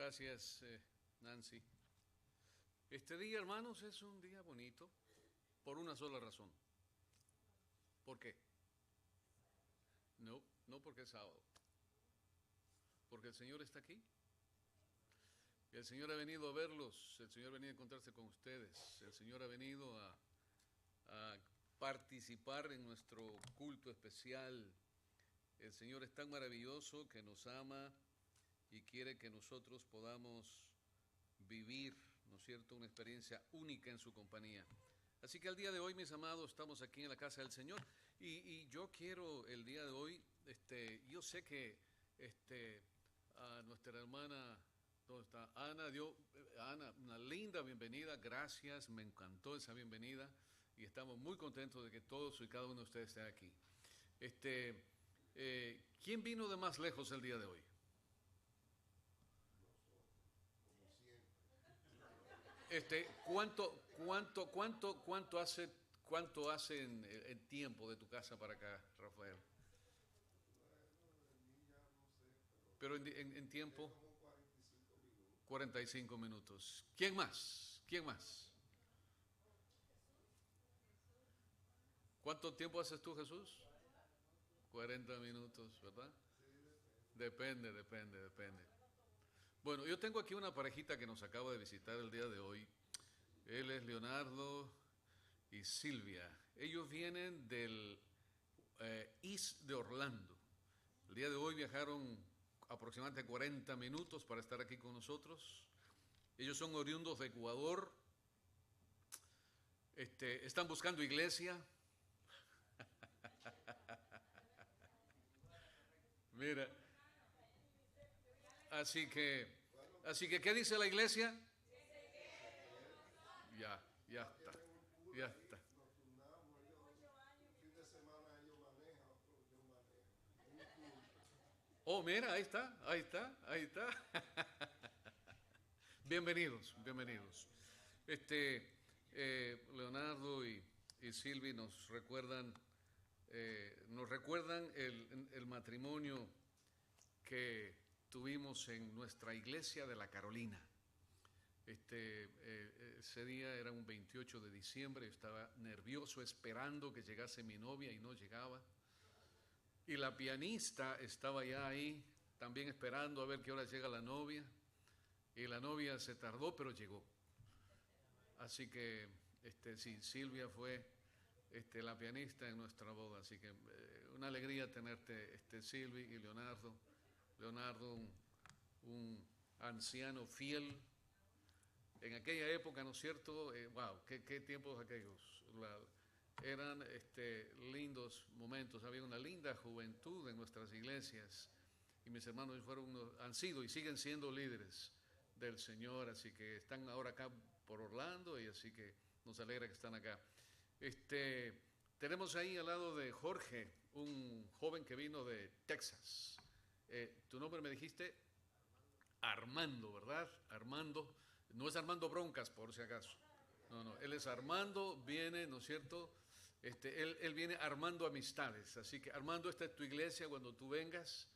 Gracias, Nancy. Este día, hermanos, es un día bonito por una sola razón. ¿Por qué? No porque es sábado. Porque el Señor está aquí. El Señor ha venido a verlos, el Señor ha venido a encontrarse con ustedes, el Señor ha venido a participar en nuestro culto especial. El Señor es tan maravilloso que nos ama y quiere que nosotros podamos vivir, ¿no es cierto?, una experiencia única en su compañía. Así que el día de hoy, mis amados, estamos aquí en la casa del Señor y yo quiero el día de hoy, yo sé que a nuestra hermana, ¿dónde está? Ana dio, Ana, una linda bienvenida, gracias, me encantó esa bienvenida y estamos muy contentos de que todos y cada uno de ustedes esté aquí. ¿Quién vino de más lejos el día de hoy? ¿Cuánto hace en tiempo de tu casa para acá, Rafael? Pero en tiempo, 45 minutos. ¿Quién más? ¿Quién más? ¿Cuánto tiempo haces tú, Jesús? 40 minutos, ¿verdad? Depende. Bueno, yo tengo aquí una parejita que nos acaba de visitar el día de hoy. Él es Leonardo y Silvia. Ellos vienen del East de Orlando. El día de hoy viajaron aproximadamente 40 minutos para estar aquí con nosotros. Ellos son oriundos de Ecuador. Están buscando iglesia. Mira, así que, ¿qué dice la iglesia? Ya está, ya está. Oh, mira, ahí está. Bienvenidos. Leonardo y Silvi nos recuerdan el matrimonio que tuvimos en nuestra iglesia de la Carolina. Ese día era un 28 de diciembre, estaba nervioso esperando que llegase mi novia y no llegaba. Y la pianista estaba ya ahí, también esperando a ver qué hora llega la novia. Y la novia se tardó, pero llegó. Así que, sí, Silvia fue la pianista en nuestra boda. Así que una alegría tenerte, Silvi y Leonardo. Leonardo, un anciano fiel. En aquella época, ¿no es cierto? Wow, qué tiempos aquellos. Eran lindos momentos, había una linda juventud en nuestras iglesias y mis hermanos han sido y siguen siendo líderes del Señor, así que están ahora acá por Orlando y así que nos alegra que están acá. Tenemos ahí al lado de Jorge, un joven que vino de Texas. ¿Tu nombre me dijiste? Armando, ¿verdad? Armando. No es Armando Broncas, por si acaso. No, él es Armando, viene, ¿no es cierto? Él viene armando amistades. Así que, Armando, esta es tu iglesia. Cuando tú vengas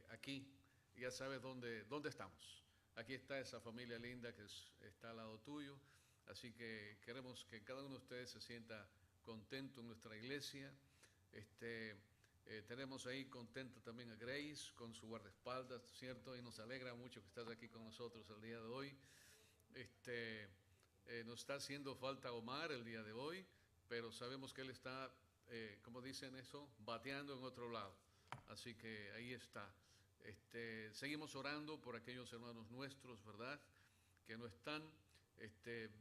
aquí, ya sabes dónde estamos. Aquí está esa familia linda que está al lado tuyo. Así que queremos que cada uno de ustedes se sienta contento en nuestra iglesia. Tenemos ahí contento también a Grace con su guardaespaldas, ¿cierto? Y nos alegra mucho que estás aquí con nosotros el día de hoy. Nos está haciendo falta Omar el día de hoy, pero sabemos que él está, como dicen eso, bateando en otro lado. Así que ahí está. Seguimos orando por aquellos hermanos nuestros, ¿verdad?, que no están.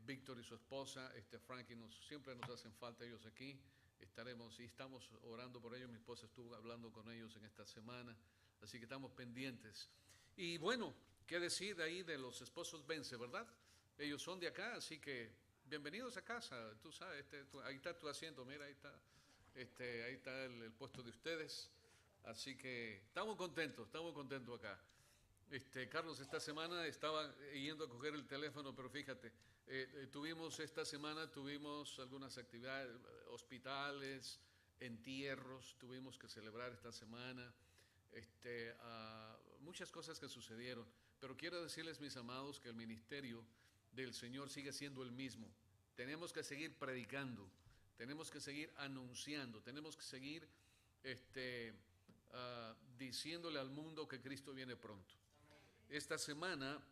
Víctor y su esposa, Frankie, siempre nos hacen falta ellos aquí. Estamos orando por ellos. Mi esposa estuvo hablando con ellos en esta semana, así que estamos pendientes. Y bueno, ¿qué decir ahí de los esposos Vence, verdad? Ellos son de acá, así que bienvenidos a casa. Tú sabes, ahí está tu asiento, mira, ahí está el puesto de ustedes. Así que estamos contentos acá. Carlos, esta semana estaba yendo a coger el teléfono, pero fíjate, esta semana tuvimos algunas actividades, hospitales, entierros, tuvimos que celebrar esta semana, muchas cosas que sucedieron, pero quiero decirles, mis amados, que el ministerio del Señor sigue siendo el mismo. Tenemos que seguir predicando, tenemos que seguir anunciando, tenemos que seguir diciéndole al mundo que Cristo viene pronto. Esta semana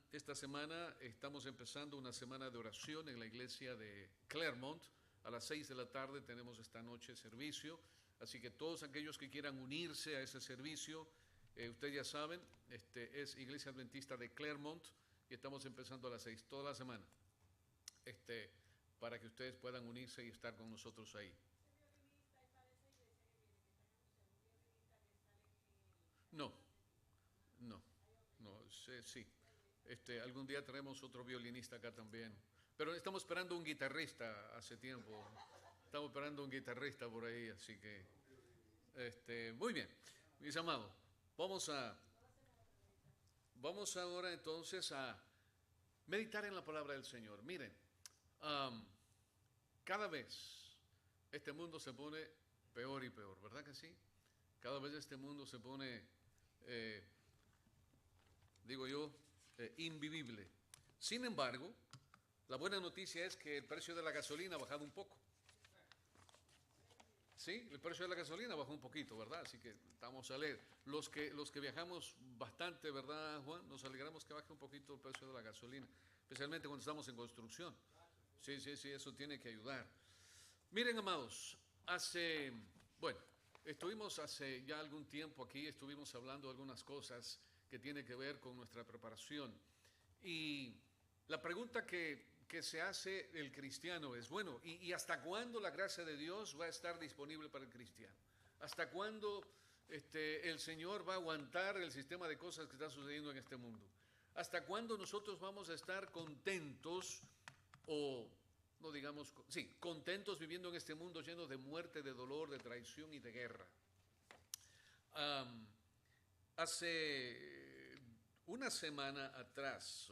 estamos empezando una semana de oración en la iglesia de Claremont. A las 6 de la tarde tenemos esta noche servicio, así que todos aquellos que quieran unirse a ese servicio, ustedes ya saben, es Iglesia Adventista de Claremont y estamos empezando a las 6 toda la semana, para que ustedes puedan unirse y estar con nosotros ahí. No, no, no, sí. Algún día traemos otro violinista acá también. Pero estamos esperando un guitarrista hace tiempo. Estamos esperando un guitarrista por ahí, así que muy bien. Mis amados, vamos ahora entonces a meditar en la palabra del Señor. Miren, cada vez este mundo se pone peor y peor, ¿verdad que sí? Cada vez este mundo se pone, digo yo, invivible. Sin embargo, la buena noticia es que el precio de la gasolina ha bajado un poco. Sí, el precio de la gasolina bajó un poquito, ¿verdad? Así que estamos a leer. Los que viajamos bastante, ¿verdad, Juan? Nos alegramos que baje un poquito el precio de la gasolina, especialmente cuando estamos en construcción. Sí, eso tiene que ayudar. Miren, amados, estuvimos hace ya algún tiempo aquí, estuvimos hablando de algunas cosas que tienen que ver con nuestra preparación. Y la pregunta que se hace el cristiano es, bueno, ¿y hasta cuándo la gracia de Dios va a estar disponible para el cristiano? ¿Hasta cuándo el Señor va a aguantar el sistema de cosas que está sucediendo en este mundo? ¿Hasta cuándo nosotros vamos a estar contentos contentos viviendo en este mundo lleno de muerte, de dolor, de traición y de guerra? Hace una semana atrás,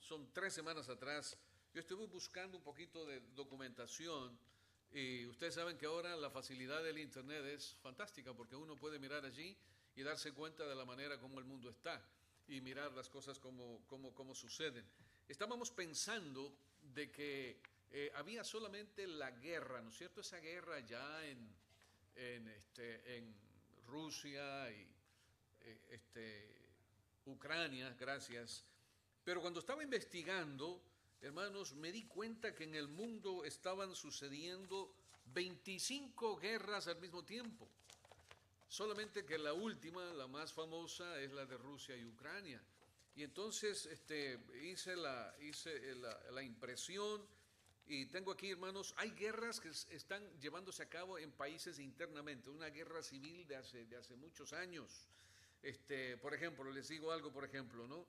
son 3 semanas atrás, yo estuve buscando un poquito de documentación y ustedes saben que ahora la facilidad del internet es fantástica porque uno puede mirar allí y darse cuenta de la manera como el mundo está y mirar las cosas como suceden. Estábamos pensando de que había solamente la guerra, ¿no es cierto? Esa guerra ya en Rusia y Ucrania, gracias. Pero cuando estaba investigando, hermanos, me di cuenta que en el mundo estaban sucediendo 25 guerras al mismo tiempo. Solamente que la última, la más famosa, es la de Rusia y Ucrania. Y entonces hice la impresión y tengo aquí, hermanos, hay guerras que están llevándose a cabo en países internamente. Una guerra civil de hace muchos años. Por ejemplo, les digo algo, por ejemplo, ¿no?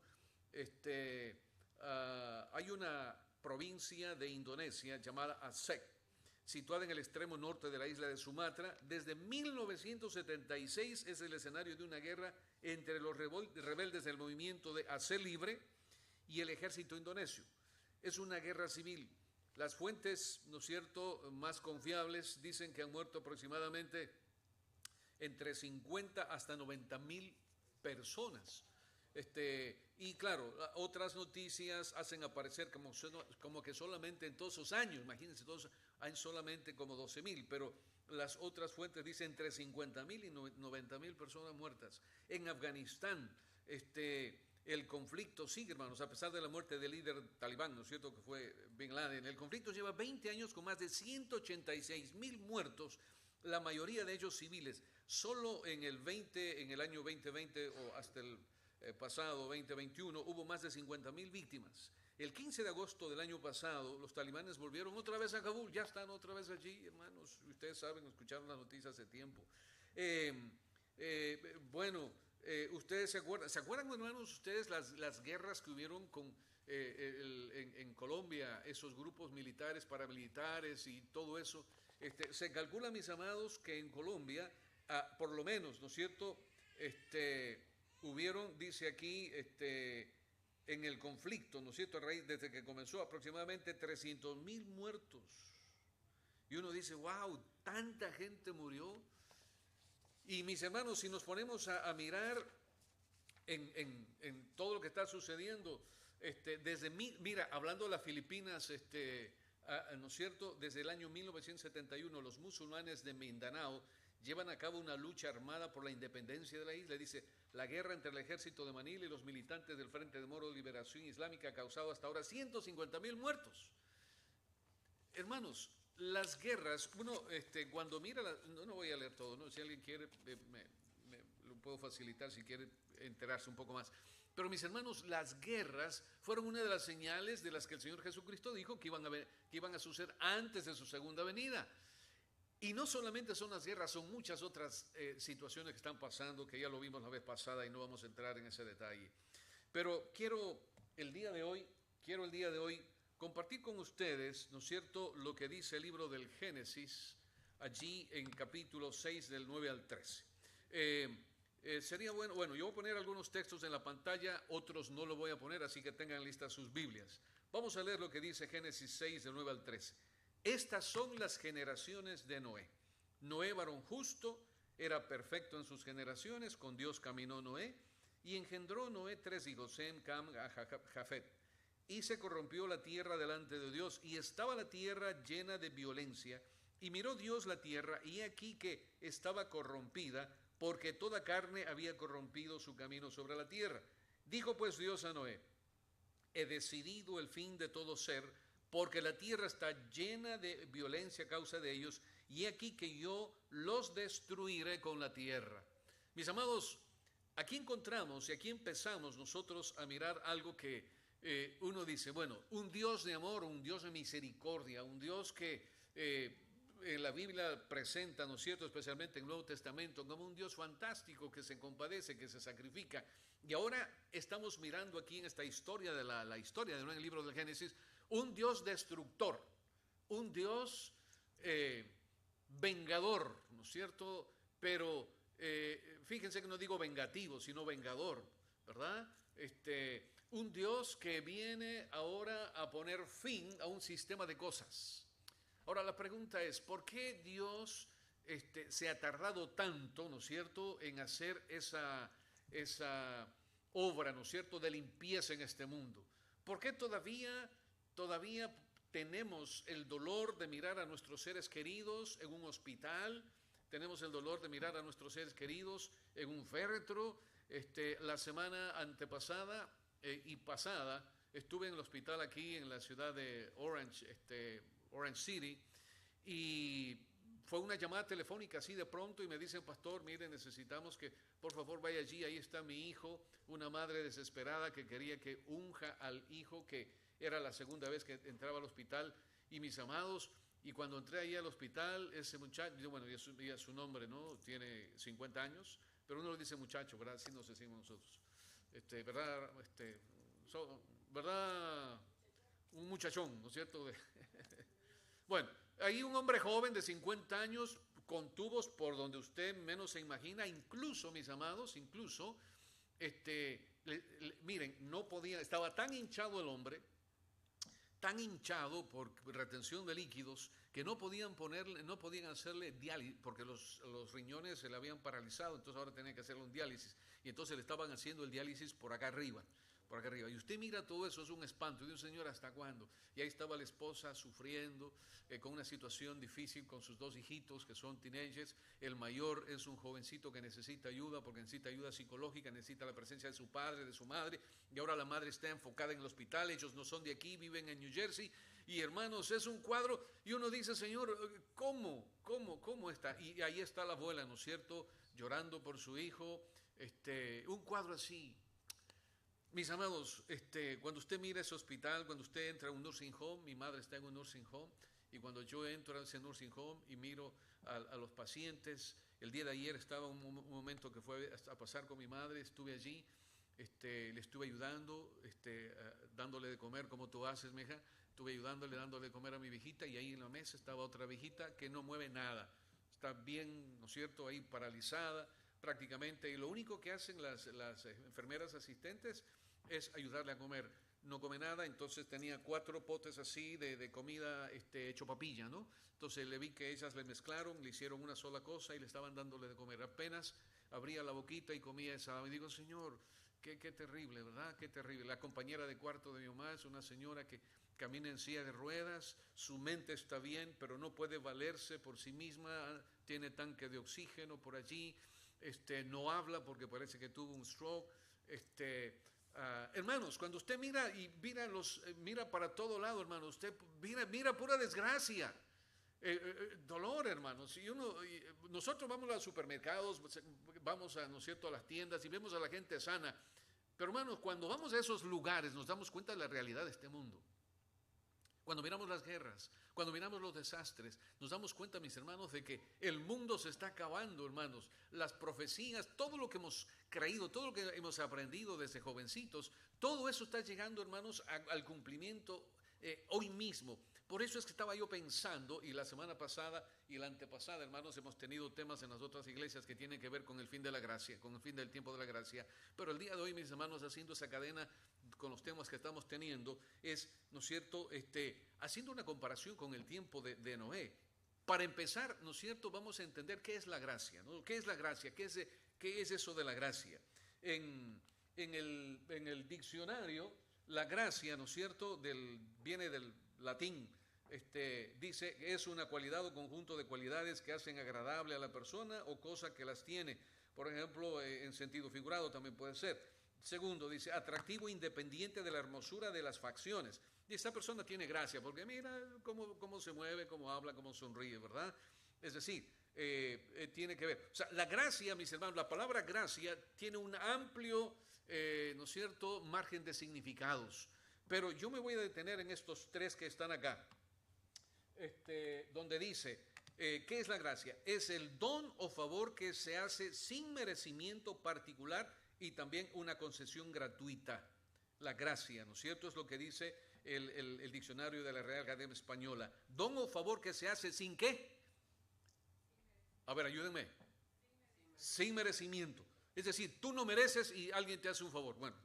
Hay una provincia de Indonesia llamada Aceh, situada en el extremo norte de la isla de Sumatra. Desde 1976 es el escenario de una guerra entre los rebeldes del movimiento de Aceh Libre y el ejército indonesio. Es una guerra civil. Las fuentes, ¿no es cierto?, más confiables dicen que han muerto aproximadamente entre 50 hasta 90,000 personas. Y claro, otras noticias hacen aparecer como que solamente en todos esos años, imagínense, todos hay solamente como 12,000, pero las otras fuentes dicen entre 50,000 y 90,000 personas muertas. En Afganistán, el conflicto sigue, hermanos, a pesar de la muerte del líder talibán, ¿no es cierto?, que fue Bin Laden. El conflicto lleva 20 años con más de 186,000 muertos, la mayoría de ellos civiles. Solo en el año 2020 o hasta el pasado 2021 hubo más de 50,000 víctimas. El 15 de agosto del año pasado los talibanes volvieron otra vez a Kabul, ya están otra vez allí, hermanos, ustedes saben, escucharon las noticias hace tiempo. Ustedes se acuerdan, hermanos, ustedes las guerras que hubieron en Colombia, esos grupos militares, paramilitares y todo eso. Se calcula, mis amados, que en Colombia, por lo menos, ¿no es cierto?, hubieron, dice aquí, en el conflicto, ¿no es cierto?, desde que comenzó, aproximadamente 300,000 muertos. Y uno dice, wow, tanta gente murió. Y mis hermanos, si nos ponemos a mirar en todo lo que está sucediendo. Mira, hablando de las Filipinas, ¿no es cierto? Desde el año 1971, los musulmanes de Mindanao llevan a cabo una lucha armada por la independencia de la isla. Dice, la guerra entre el ejército de Manila y los militantes del Frente de Moro de Liberación Islámica ha causado hasta ahora 150,000 muertos. Hermanos, las guerras, cuando mira, no voy a leer todo, ¿no? Si alguien quiere, lo puedo facilitar si quiere enterarse un poco más. Pero mis hermanos, las guerras fueron una de las señales de las que el Señor Jesucristo dijo que iban a suceder antes de su segunda venida. Y no solamente son las guerras, son muchas otras situaciones que están pasando, que ya lo vimos la vez pasada y no vamos a entrar en ese detalle. Pero quiero el día de hoy compartir con ustedes, ¿no es cierto?, lo que dice el libro del Génesis, allí en capítulo 6 del 9 al 13. Sería bueno, yo voy a poner algunos textos en la pantalla, otros no lo voy a poner, así que tengan listas sus Biblias. Vamos a leer lo que dice Génesis 6 del 9 al 13. Estas son las generaciones de Noé. Noé, varón justo, era perfecto en sus generaciones, con Dios caminó Noé, y engendró Noé 3 hijos, Sem, Cam, Jafet. Y se corrompió la tierra delante de Dios, y estaba la tierra llena de violencia. Y miró Dios la tierra, y aquí que estaba corrompida, porque toda carne había corrompido su camino sobre la tierra. Dijo pues Dios a Noé, he decidido el fin de todo ser, porque la tierra está llena de violencia a causa de ellos, y aquí que yo los destruiré con la tierra. Mis amados, aquí encontramos y aquí empezamos nosotros a mirar algo que uno dice, bueno, un Dios de amor, un Dios de misericordia, un Dios que en la Biblia presenta, ¿no es cierto?, especialmente en el Nuevo Testamento, como un Dios fantástico que se compadece, que se sacrifica. Y ahora estamos mirando aquí en esta historia de la historia de en el libro del Génesis, un Dios destructor, un Dios vengador, ¿no es cierto? Pero fíjense que no digo vengativo, sino vengador, ¿verdad? Un Dios que viene ahora a poner fin a un sistema de cosas. Ahora la pregunta es, ¿por qué Dios se ha tardado tanto, ¿no es cierto?, en hacer esa obra, ¿no es cierto?, de limpieza en este mundo? ¿Por qué todavía tenemos el dolor de mirar a nuestros seres queridos en un hospital? Tenemos el dolor de mirar a nuestros seres queridos en un féretro. La semana antepasada y pasada estuve en el hospital aquí en la ciudad de Orange City, y fue una llamada telefónica así de pronto y me dicen, pastor, mire, necesitamos que por favor vaya allí, ahí está mi hijo, una madre desesperada que quería que unja al hijo, que era la segunda vez que entraba al hospital. Y mis amados, y cuando entré ahí al hospital, ese muchacho, bueno, ya su nombre, ¿no?, tiene 50 años, pero uno le dice muchacho, ¿verdad? Así nos decimos nosotros, ¿verdad? ¿Verdad? Un muchachón, ¿no es cierto? Bueno, ahí un hombre joven de 50 años con tubos por donde usted menos se imagina, incluso, mis amados, miren, no podía, estaba tan hinchado el hombre, tan hinchado por retención de líquidos, que no podían hacerle diálisis, porque los riñones se le habían paralizado, entonces ahora tenían que hacerle un diálisis, y entonces le estaban haciendo el diálisis por acá arriba. Y usted mira todo eso, es un espanto. Y dice, Señor, ¿hasta cuándo? Y ahí estaba la esposa sufriendo con una situación difícil con sus 2 hijitos que son teenagers. El mayor es un jovencito que necesita ayuda, porque necesita ayuda psicológica, necesita la presencia de su padre, de su madre, y ahora la madre está enfocada en el hospital. Ellos no son de aquí, viven en New Jersey, y hermanos, es un cuadro, y uno dice, Señor, ¿cómo está? Y ahí está la abuela, ¿no es cierto?, llorando por su hijo, un cuadro así. Mis amados, cuando usted mira ese hospital, cuando usted entra a un nursing home, mi madre está en un nursing home, y cuando yo entro a ese nursing home y miro a los pacientes, el día de ayer estaba un momento que fue a pasar con mi madre, estuve allí, le estuve ayudando, dándole de comer como tú haces, mija, estuve ayudándole, dándole de comer a mi viejita, y ahí en la mesa estaba otra viejita que no mueve nada, está bien, ¿no es cierto?, ahí paralizada prácticamente, y lo único que hacen las enfermeras asistentes es ayudarle a comer. No come nada, entonces tenía 4 potes así de comida hecho papilla, ¿no? Entonces le vi que ellas le mezclaron, le hicieron una sola cosa y le estaban dándole de comer. Apenas abría la boquita y comía esa. Y digo, Señor, Qué terrible, ¿verdad? Qué terrible. La compañera de cuarto de mi mamá es una señora que camina en silla de ruedas, su mente está bien, pero no puede valerse por sí misma, tiene tanque de oxígeno por allí, no habla porque parece que tuvo un stroke. Hermanos, cuando usted mira y mira para todo lado, hermanos, usted mira pura desgracia. Dolor, hermanos. Nosotros vamos a los supermercados, vamos a, ¿no es cierto?, a las tiendas y vemos a la gente sana. Pero, hermanos, cuando vamos a esos lugares nos damos cuenta de la realidad de este mundo. Cuando miramos las guerras, cuando miramos los desastres, nos damos cuenta, mis hermanos, de que el mundo se está acabando, hermanos. Las profecías, todo lo que hemos creído, todo lo que hemos aprendido desde jovencitos, todo eso está llegando, hermanos, al cumplimiento hoy mismo. Por eso es que estaba yo pensando, y la semana pasada y la antepasada, hermanos, hemos tenido temas en las otras iglesias que tienen que ver con el fin de la gracia, con el fin del tiempo de la gracia. Pero el día de hoy, mis hermanos, haciendo esa cadena con los temas que estamos teniendo, es, ¿no es cierto?, haciendo una comparación con el tiempo de Noé. Para empezar, ¿no es cierto?, vamos a entender qué es la gracia, ¿no? ¿Qué es la gracia? ¿Qué es eso de la gracia? En el diccionario, la gracia, ¿no es cierto?, viene del latín, dice que es una cualidad o conjunto de cualidades que hacen agradable a la persona o cosa que las tiene. Por ejemplo, en sentido figurado también puede ser. Segundo, dice, atractivo independiente de la hermosura de las facciones. Y esta persona tiene gracia, porque mira cómo se mueve, cómo habla, cómo sonríe, ¿verdad? Es decir, tiene que ver. O sea, la gracia, mis hermanos, la palabra gracia tiene un amplio, ¿no es cierto?, margen de significados. Pero yo me voy a detener en estos tres que están acá, donde dice, ¿qué es la gracia? Es el don o favor que se hace sin merecimiento particular y también una concesión gratuita. La gracia, ¿no es cierto? Es lo que dice el diccionario de la Real Academia Española. Don o favor que se hace sin ¿qué? A ver, ayúdenme. Sin merecimiento. Es decir, tú no mereces y alguien te hace un favor. Bueno,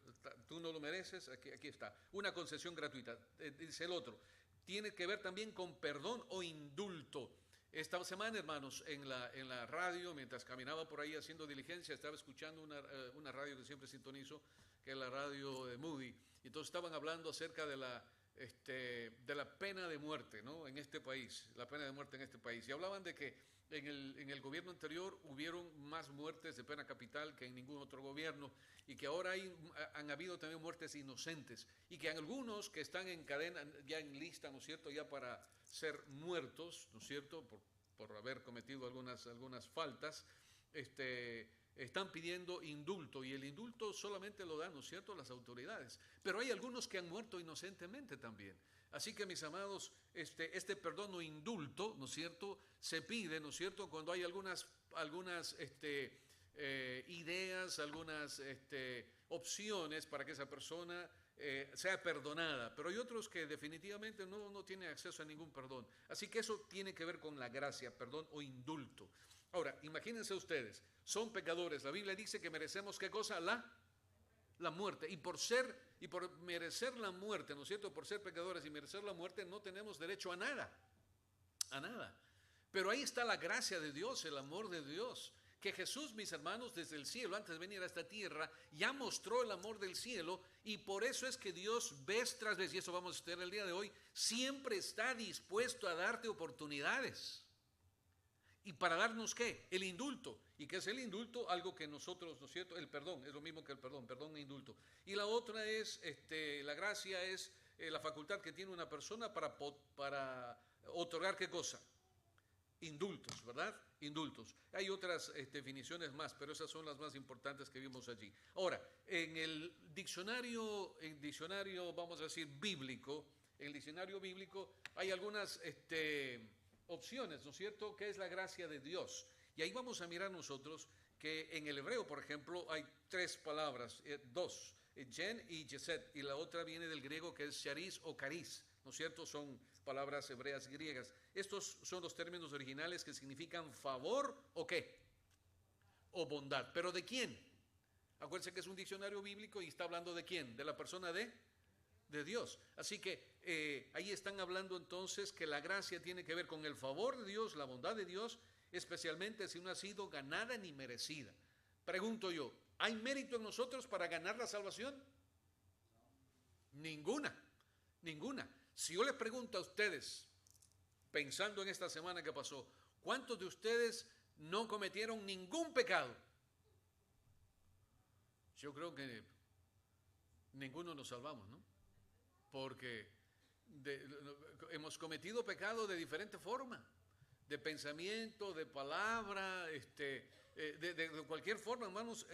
tú no lo mereces, aquí está. Una concesión gratuita. Dice el otro. Tiene que ver también con perdón o indulto. Esta semana, hermanos, en la radio, mientras caminaba por ahí haciendo diligencia, estaba escuchando una radio que siempre sintonizo, que es la radio de Moody. Y entonces estaban hablando acerca de la pena de muerte, ¿no?, en este país, la pena de muerte en este país. Y hablaban de que en el gobierno anterior hubieron más muertes de pena capital que en ningún otro gobierno y que ahora han habido también muertes inocentes y que algunos que están en cadena, ya en lista, ¿no es cierto?, ya para ser muertos, ¿no es cierto?, por haber cometido algunas faltas, están pidiendo indulto y el indulto solamente lo dan, ¿no es cierto?, las autoridades. Pero hay algunos que han muerto inocentemente también. Así que, mis amados, este perdón o indulto, ¿no es cierto?, se pide, ¿no es cierto?, cuando hay algunas ideas, algunas opciones para que esa persona sea perdonada, pero hay otros que definitivamente no tienen acceso a ningún perdón. Así que eso tiene que ver con la gracia, perdón o indulto. Ahora, imagínense ustedes, son pecadores. La Biblia dice que merecemos, ¿qué cosa? La muerte. Y por merecer la muerte, ¿no es cierto?, por ser pecadores y merecer la muerte, no tenemos derecho a nada. A nada. Pero ahí está la gracia de Dios, el amor de Dios. Que Jesús, mis hermanos, desde el cielo, antes de venir a esta tierra, ya mostró el amor del cielo y por eso es que Dios, vez tras vez, y eso vamos a estudiar el día de hoy, siempre está dispuesto a darte oportunidades. ¿Y para darnos qué? El indulto. ¿Y qué es el indulto? Algo que nosotros, ¿no es cierto? El perdón, es lo mismo que el perdón e indulto. Y la otra es, la gracia es la facultad que tiene una persona para otorgar ¿qué cosa? Indultos, ¿verdad? Indultos. Hay otras definiciones más, pero esas son las más importantes que vimos allí. Ahora, en el diccionario, vamos a decir, bíblico, en el diccionario bíblico hay algunas opciones, ¿no es cierto?, que es la gracia de Dios. Y ahí vamos a mirar nosotros que en el hebreo, por ejemplo, hay tres palabras, dos, yen y yeset, y la otra viene del griego que es charis o caris, ¿no es cierto? Son palabras hebreas y griegas. Estos son los términos originales que significan favor o qué, o bondad. ¿Pero de quién? Acuérdense que es un diccionario bíblico y está hablando de quién, de la persona de Dios. Así que ahí están hablando entonces que la gracia tiene que ver con el favor de Dios, la bondad de Dios, especialmente si no ha sido ganada ni merecida. Pregunto yo, ¿Hay mérito en nosotros para ganar la salvación? Ninguna, ninguna. Si yo les pregunto a ustedes, pensando en esta semana que pasó, ¿cuántos de ustedes no cometieron ningún pecado? Yo creo que ninguno nos salvamos, ¿no? Porque hemos cometido pecado de diferente forma, de pensamiento, de palabra, de cualquier forma, hermanos,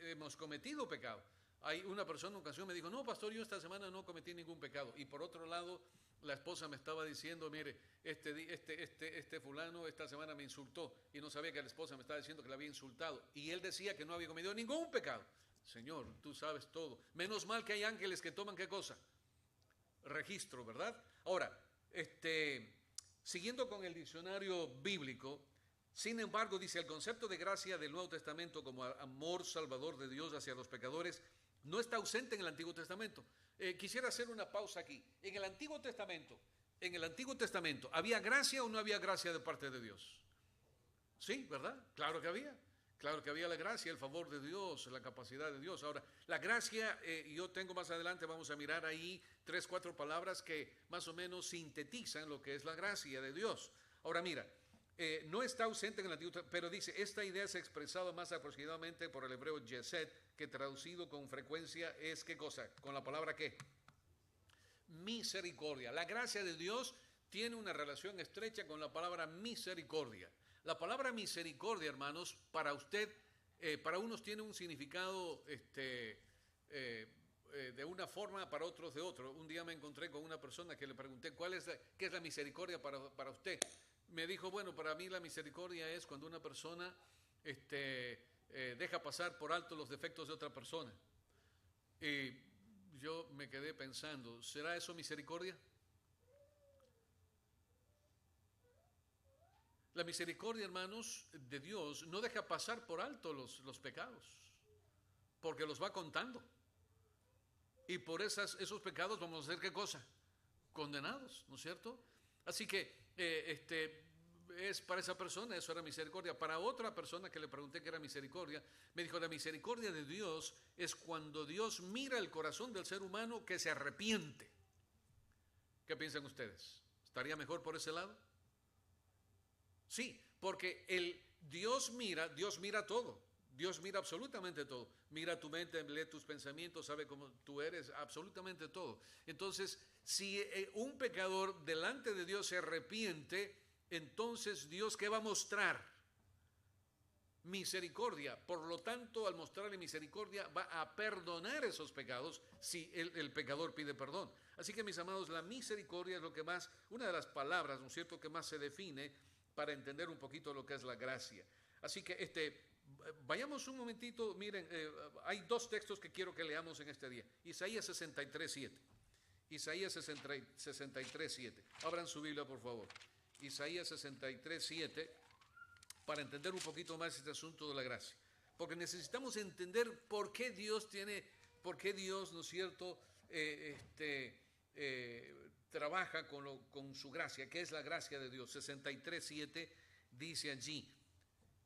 hemos cometido pecado. Hay una persona en ocasión me dijo, no, pastor, yo esta semana no cometí ningún pecado. Y por otro lado, la esposa me estaba diciendo, mire, este fulano esta semana me insultó, y no sabía que la esposa me estaba diciendo que le había insultado. Y él decía que no había cometido ningún pecado. Señor, tú sabes todo. Menos mal que hay ángeles que toman, ¿qué cosa? Registro, ¿verdad? Ahora, siguiendo con el diccionario bíblico, sin embargo, dice, el concepto de gracia del Nuevo Testamento como amor salvador de Dios hacia los pecadores no está ausente en el Antiguo Testamento. Quisiera hacer una pausa aquí. En el Antiguo Testamento, ¿había gracia o no había gracia de parte de Dios? Sí, ¿verdad? Claro que había. Claro que había la gracia, el favor de Dios, la capacidad de Dios. Ahora, la gracia, yo tengo más adelante, vamos a mirar ahí 3, 4 palabras que más o menos sintetizan lo que es la gracia de Dios. Ahora mira, no está ausente en el Antiguo Testamento, pero dice, esta idea se ha expresado más aproximadamente por el hebreo Yesed, que traducido con frecuencia es, ¿qué cosa? Con la palabra ¿qué? Misericordia. La gracia de Dios tiene una relación estrecha con la palabra misericordia. La palabra misericordia, hermanos, para usted, para unos tiene un significado de una forma, para otros de otro. Un día me encontré con una persona que le pregunté, ¿qué es la misericordia para usted? Me dijo, bueno, para mí la misericordia es cuando una persona deja pasar por alto los defectos de otra persona. Y yo me quedé pensando, ¿será eso misericordia? La misericordia, hermanos, de Dios no deja pasar por alto los pecados, porque los va contando. Y por esos pecados vamos a ser, ¿qué cosa? Condenados, ¿no es cierto? Así que es para esa persona, eso era misericordia. Para otra persona que le pregunté qué era misericordia, me dijo, la misericordia de Dios es cuando Dios mira el corazón del ser humano que se arrepiente. ¿Qué piensan ustedes? ¿Estaría mejor por ese lado? Sí, porque Dios mira todo, Dios mira absolutamente todo, mira tu mente, lee tus pensamientos, sabe cómo tú eres, absolutamente todo. Entonces, si un pecador delante de Dios se arrepiente, entonces Dios, ¿qué va a mostrar? Misericordia. Por lo tanto, al mostrarle misericordia, va a perdonar esos pecados si el pecador pide perdón. Así que, mis amados, la misericordia es lo que más, una de las palabras, ¿no es cierto?, que más se define para entender un poquito lo que es la gracia. Así que vayamos un momentito, miren, hay 2 textos que quiero que leamos en este día. Isaías 63:7. Isaías 63:7. Abran su Biblia, por favor. Isaías 63:7, para entender un poquito más este asunto de la gracia. Porque necesitamos entender por qué Dios, ¿no es cierto?, trabaja con su gracia, que es la gracia de Dios. 63:7 dice allí,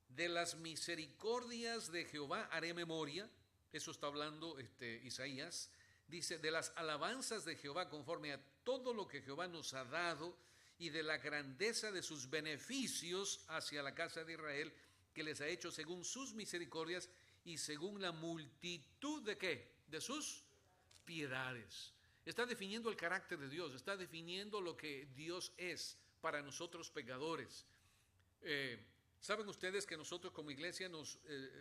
de las misericordias de Jehová haré memoria. Eso está hablando Isaías. Dice, de las alabanzas de Jehová conforme a todo lo que Jehová nos ha dado y de la grandeza de sus beneficios hacia la casa de Israel, que les ha hecho según sus misericordias y según la multitud de ¿qué? De sus piedades. Está definiendo el carácter de Dios, está definiendo lo que Dios es para nosotros pecadores. Saben ustedes que nosotros como iglesia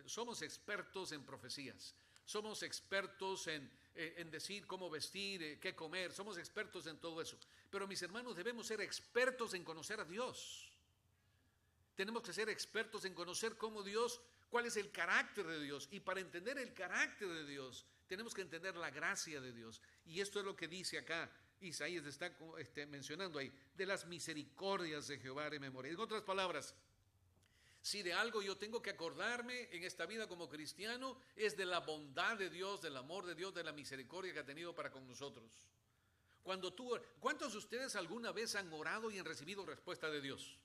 somos expertos en profecías, somos expertos en decir cómo vestir, qué comer, somos expertos en todo eso. Pero mis hermanos, debemos ser expertos en conocer a Dios. Tenemos que ser expertos en conocer cómo Dios, cuál es el carácter de Dios. Y para entender el carácter de Dios, tenemos que entender la gracia de Dios. Y esto es lo que dice acá, Isaías está mencionando ahí, de las misericordias de Jehová haré memoria. En otras palabras, si de algo yo tengo que acordarme en esta vida como cristiano, es de la bondad de Dios, del amor de Dios, de la misericordia que ha tenido para con nosotros. ¿Cuántos de ustedes alguna vez han orado y han recibido respuesta de Dios?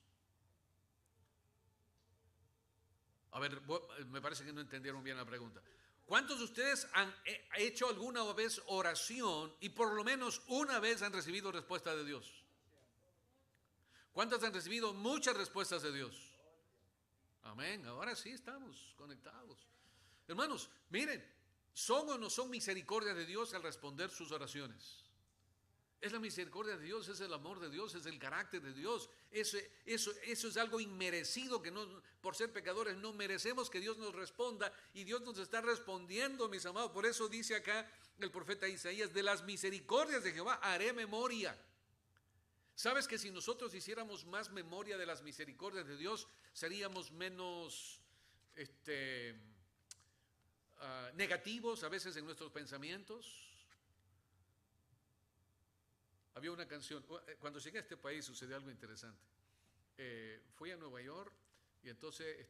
A ver, me parece que no entendieron bien la pregunta. ¿Cuántos de ustedes han hecho alguna vez oración y por lo menos una vez han recibido respuesta de Dios? ¿Cuántos han recibido muchas respuestas de Dios? Amén. Ahora sí estamos conectados. Hermanos, miren, ¿son o no son misericordia de Dios al responder sus oraciones? Es la misericordia de Dios, es el amor de Dios, es el carácter de Dios. Eso es algo inmerecido que no, por ser pecadores no merecemos que Dios nos responda, y Dios nos está respondiendo, mis amados. Por eso dice acá el profeta Isaías: de las misericordias de Jehová haré memoria. ¿Sabes que si nosotros hiciéramos más memoria de las misericordias de Dios, seríamos menos negativos a veces en nuestros pensamientos? Había una canción, cuando llegué a este país sucedió algo interesante. Fui a Nueva York y entonces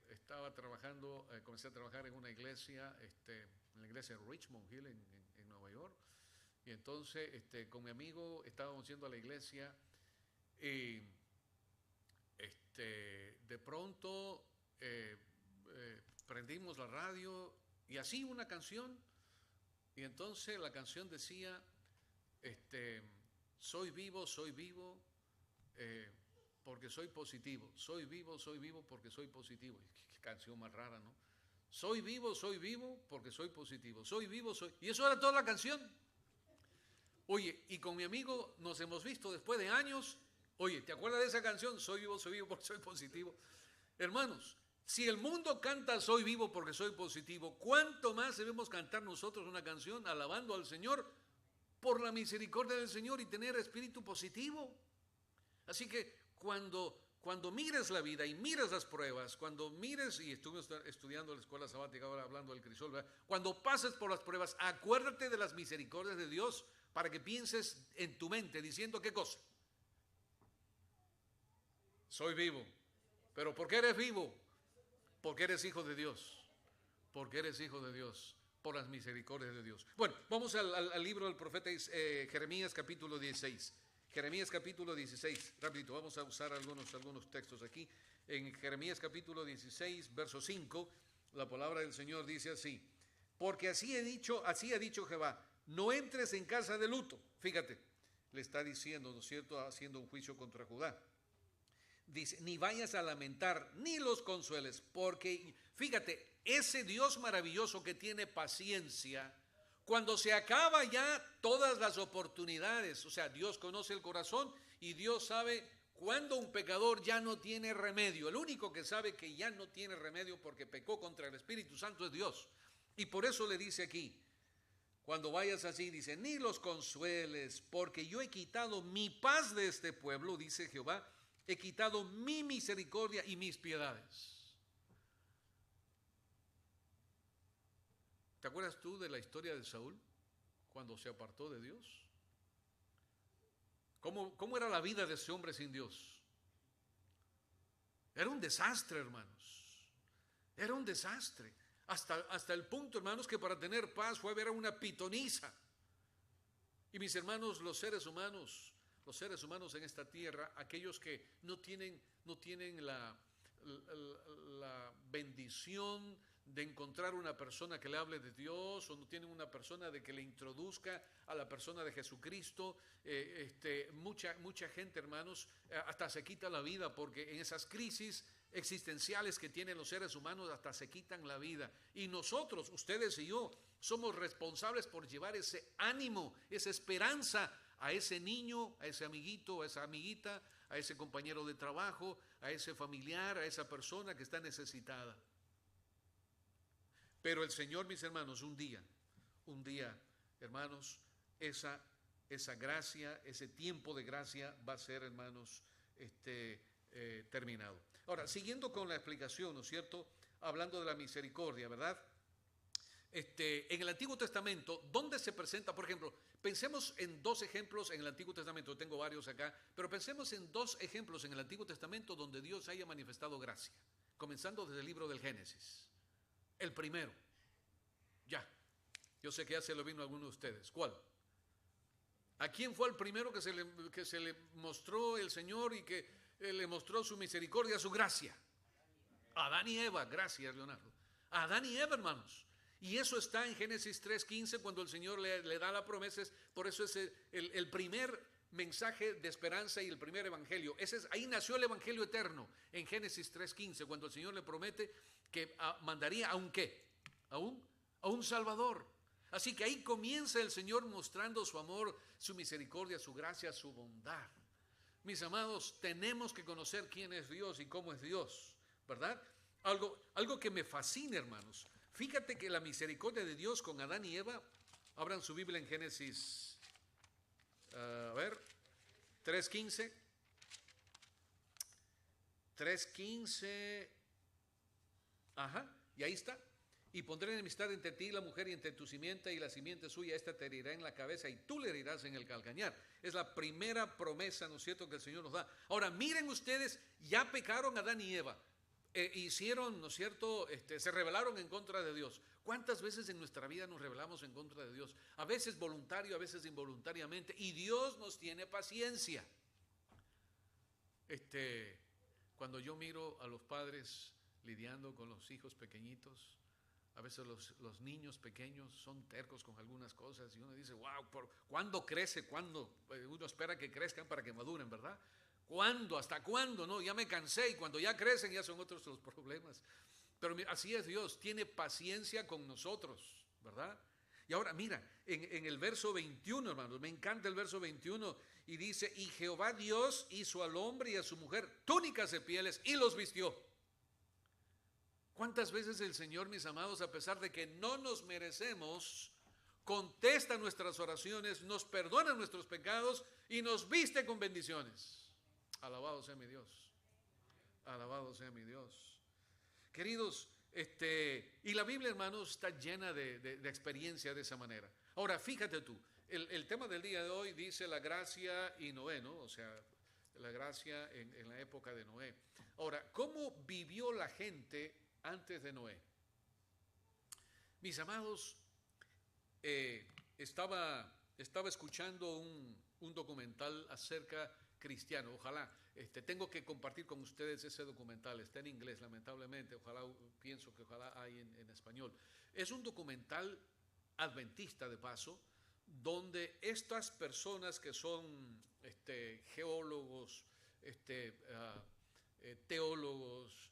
estaba trabajando, comencé a trabajar en una iglesia, en la iglesia de Richmond Hill en Nueva York. Y entonces con mi amigo estábamos yendo a la iglesia y de pronto prendimos la radio y así una canción, y entonces la canción decía soy vivo porque soy positivo. Soy vivo porque soy positivo. Qué canción más rara, ¿no? Soy vivo porque soy positivo. Soy vivo. Y eso era toda la canción. Oye, y con mi amigo nos hemos visto después de años. Oye, ¿te acuerdas de esa canción? Soy vivo porque soy positivo. Hermanos, si el mundo canta soy vivo porque soy positivo, ¿cuánto más debemos cantar nosotros una canción alabando al Señor por la misericordia del Señor y tener espíritu positivo? Así que cuando mires la vida y mires las pruebas, cuando mires, y estuve estudiando la escuela sabática ahora hablando del crisol, ¿verdad? Cuando pases por las pruebas, acuérdate de las misericordias de Dios para que pienses en tu mente diciendo ¿qué cosa? Soy vivo. ¿Pero por qué eres vivo? Porque eres hijo de Dios. Porque eres hijo de Dios. Por las misericordias de Dios. Bueno, vamos al libro del profeta Jeremías capítulo 16. Jeremías capítulo 16, rapidito, vamos a usar algunos textos aquí. En Jeremías capítulo 16, verso 5, la palabra del Señor dice así: porque así ha dicho Jehová, no entres en casa de luto. Fíjate, le está diciendo, ¿no es cierto?, haciendo un juicio contra Judá. Dice, ni vayas a lamentar, ni los consueles, porque, fíjate, ese Dios maravilloso que tiene paciencia, cuando se acaba ya todas las oportunidades, o sea, Dios conoce el corazón y Dios sabe cuando un pecador ya no tiene remedio. El único que sabe que ya no tiene remedio porque pecó contra el Espíritu Santo es Dios. Y por eso le dice aquí, cuando vayas así, dice, ni los consueles, porque yo he quitado mi paz de este pueblo, dice Jehová, he quitado mi misericordia y mis piedades. ¿Te acuerdas tú de la historia de Saúl cuando se apartó de Dios? ¿Cómo era la vida de ese hombre sin Dios? Era un desastre, hermanos. Era un desastre. Hasta el punto, hermanos, que para tener paz fue a ver a una pitonisa. Y mis hermanos, los seres humanos en esta tierra, aquellos que no tienen la bendición de encontrar una persona que le hable de Dios, o no tienen una persona de que le introduzca a la persona de Jesucristo, mucha gente, hermanos, hasta se quita la vida, porque en esas crisis existenciales que tienen los seres humanos hasta se quitan la vida. Y nosotros, ustedes y yo, somos responsables por llevar ese ánimo, esa esperanza a ese niño, a ese amiguito, a esa amiguita, a ese compañero de trabajo, a ese familiar, a esa persona que está necesitada. Pero el Señor, mis hermanos, un día, hermanos, esa gracia, ese tiempo de gracia va a ser, hermanos, terminado. Ahora, siguiendo con la explicación, ¿no es cierto?, hablando de la misericordia, ¿verdad? En el Antiguo Testamento, ¿dónde se presenta? Por ejemplo, pensemos en dos ejemplos en el Antiguo Testamento, tengo varios acá, pero pensemos en dos ejemplos en el Antiguo Testamento donde Dios haya manifestado gracia, comenzando desde el libro del Génesis. El primero, ya, yo sé que ya se lo vino a alguno de ustedes. ¿Cuál? ¿A quién fue el primero que se le mostró el Señor y que le mostró su misericordia, su gracia? Adán y Eva, gracias Leonardo. Adán y Eva, hermanos. Y eso está en Génesis 3:15 cuando el Señor le da la promesa. Por eso es el primer mensaje de esperanza y el primer evangelio. Ahí nació el evangelio eterno, en Génesis 3:15, cuando el Señor le promete que mandaría a un ¿qué? A un Salvador. Así que ahí comienza el Señor mostrando su amor, su misericordia, su gracia, su bondad. Mis amados, tenemos que conocer quién es Dios y cómo es Dios, ¿verdad? Algo que me fascina, hermanos. Fíjate que la misericordia de Dios con Adán y Eva, abran su Biblia en Génesis, 3:15. 3:15, ajá, y ahí está. Y pondré enemistad entre ti y la mujer, y entre tu simiente y la simiente suya. Esta te herirá en la cabeza y tú le herirás en el calcañar. Es la primera promesa, ¿no es cierto?, que el Señor nos da. Ahora, miren ustedes, ya pecaron Adán y Eva. Hicieron, ¿no es cierto?, se rebelaron en contra de Dios. ¿Cuántas veces en nuestra vida nos rebelamos en contra de Dios? A veces voluntario, a veces involuntariamente. Y Dios nos tiene paciencia. Cuando yo miro a los padres lidiando con los hijos pequeñitos, a veces los niños pequeños son tercos con algunas cosas y uno dice, wow, ¿cuándo crece? ¿Cuándo? Uno espera que crezcan para que maduren, ¿verdad? ¿Cuándo? ¿Hasta cuándo? No, ya me cansé, y cuando ya crecen ya son otros los problemas. Pero así es Dios, tiene paciencia con nosotros, ¿verdad? Y ahora mira, en el verso 21, hermanos, me encanta el verso 21, y dice, y Jehová Dios hizo al hombre y a su mujer túnicas de pieles y los vistió. ¿Cuántas veces el Señor, mis amados, a pesar de que no nos merecemos, contesta nuestras oraciones, nos perdona nuestros pecados y nos viste con bendiciones? Alabado sea mi Dios. Alabado sea mi Dios. Queridos, y la Biblia, hermanos, está llena de experiencia de esa manera. Ahora, fíjate tú, el tema del día de hoy dice la gracia y Noé, ¿no? O sea, la gracia en la época de Noé. Ahora, ¿cómo vivió la gente antes de Noé? Mis amados, estaba escuchando un documental acerca cristiano. Ojalá, tengo que compartir con ustedes ese documental. Está en inglés, lamentablemente. Pienso que ojalá hay en español. Es un documental adventista, de paso, donde estas personas que son geólogos, teólogos,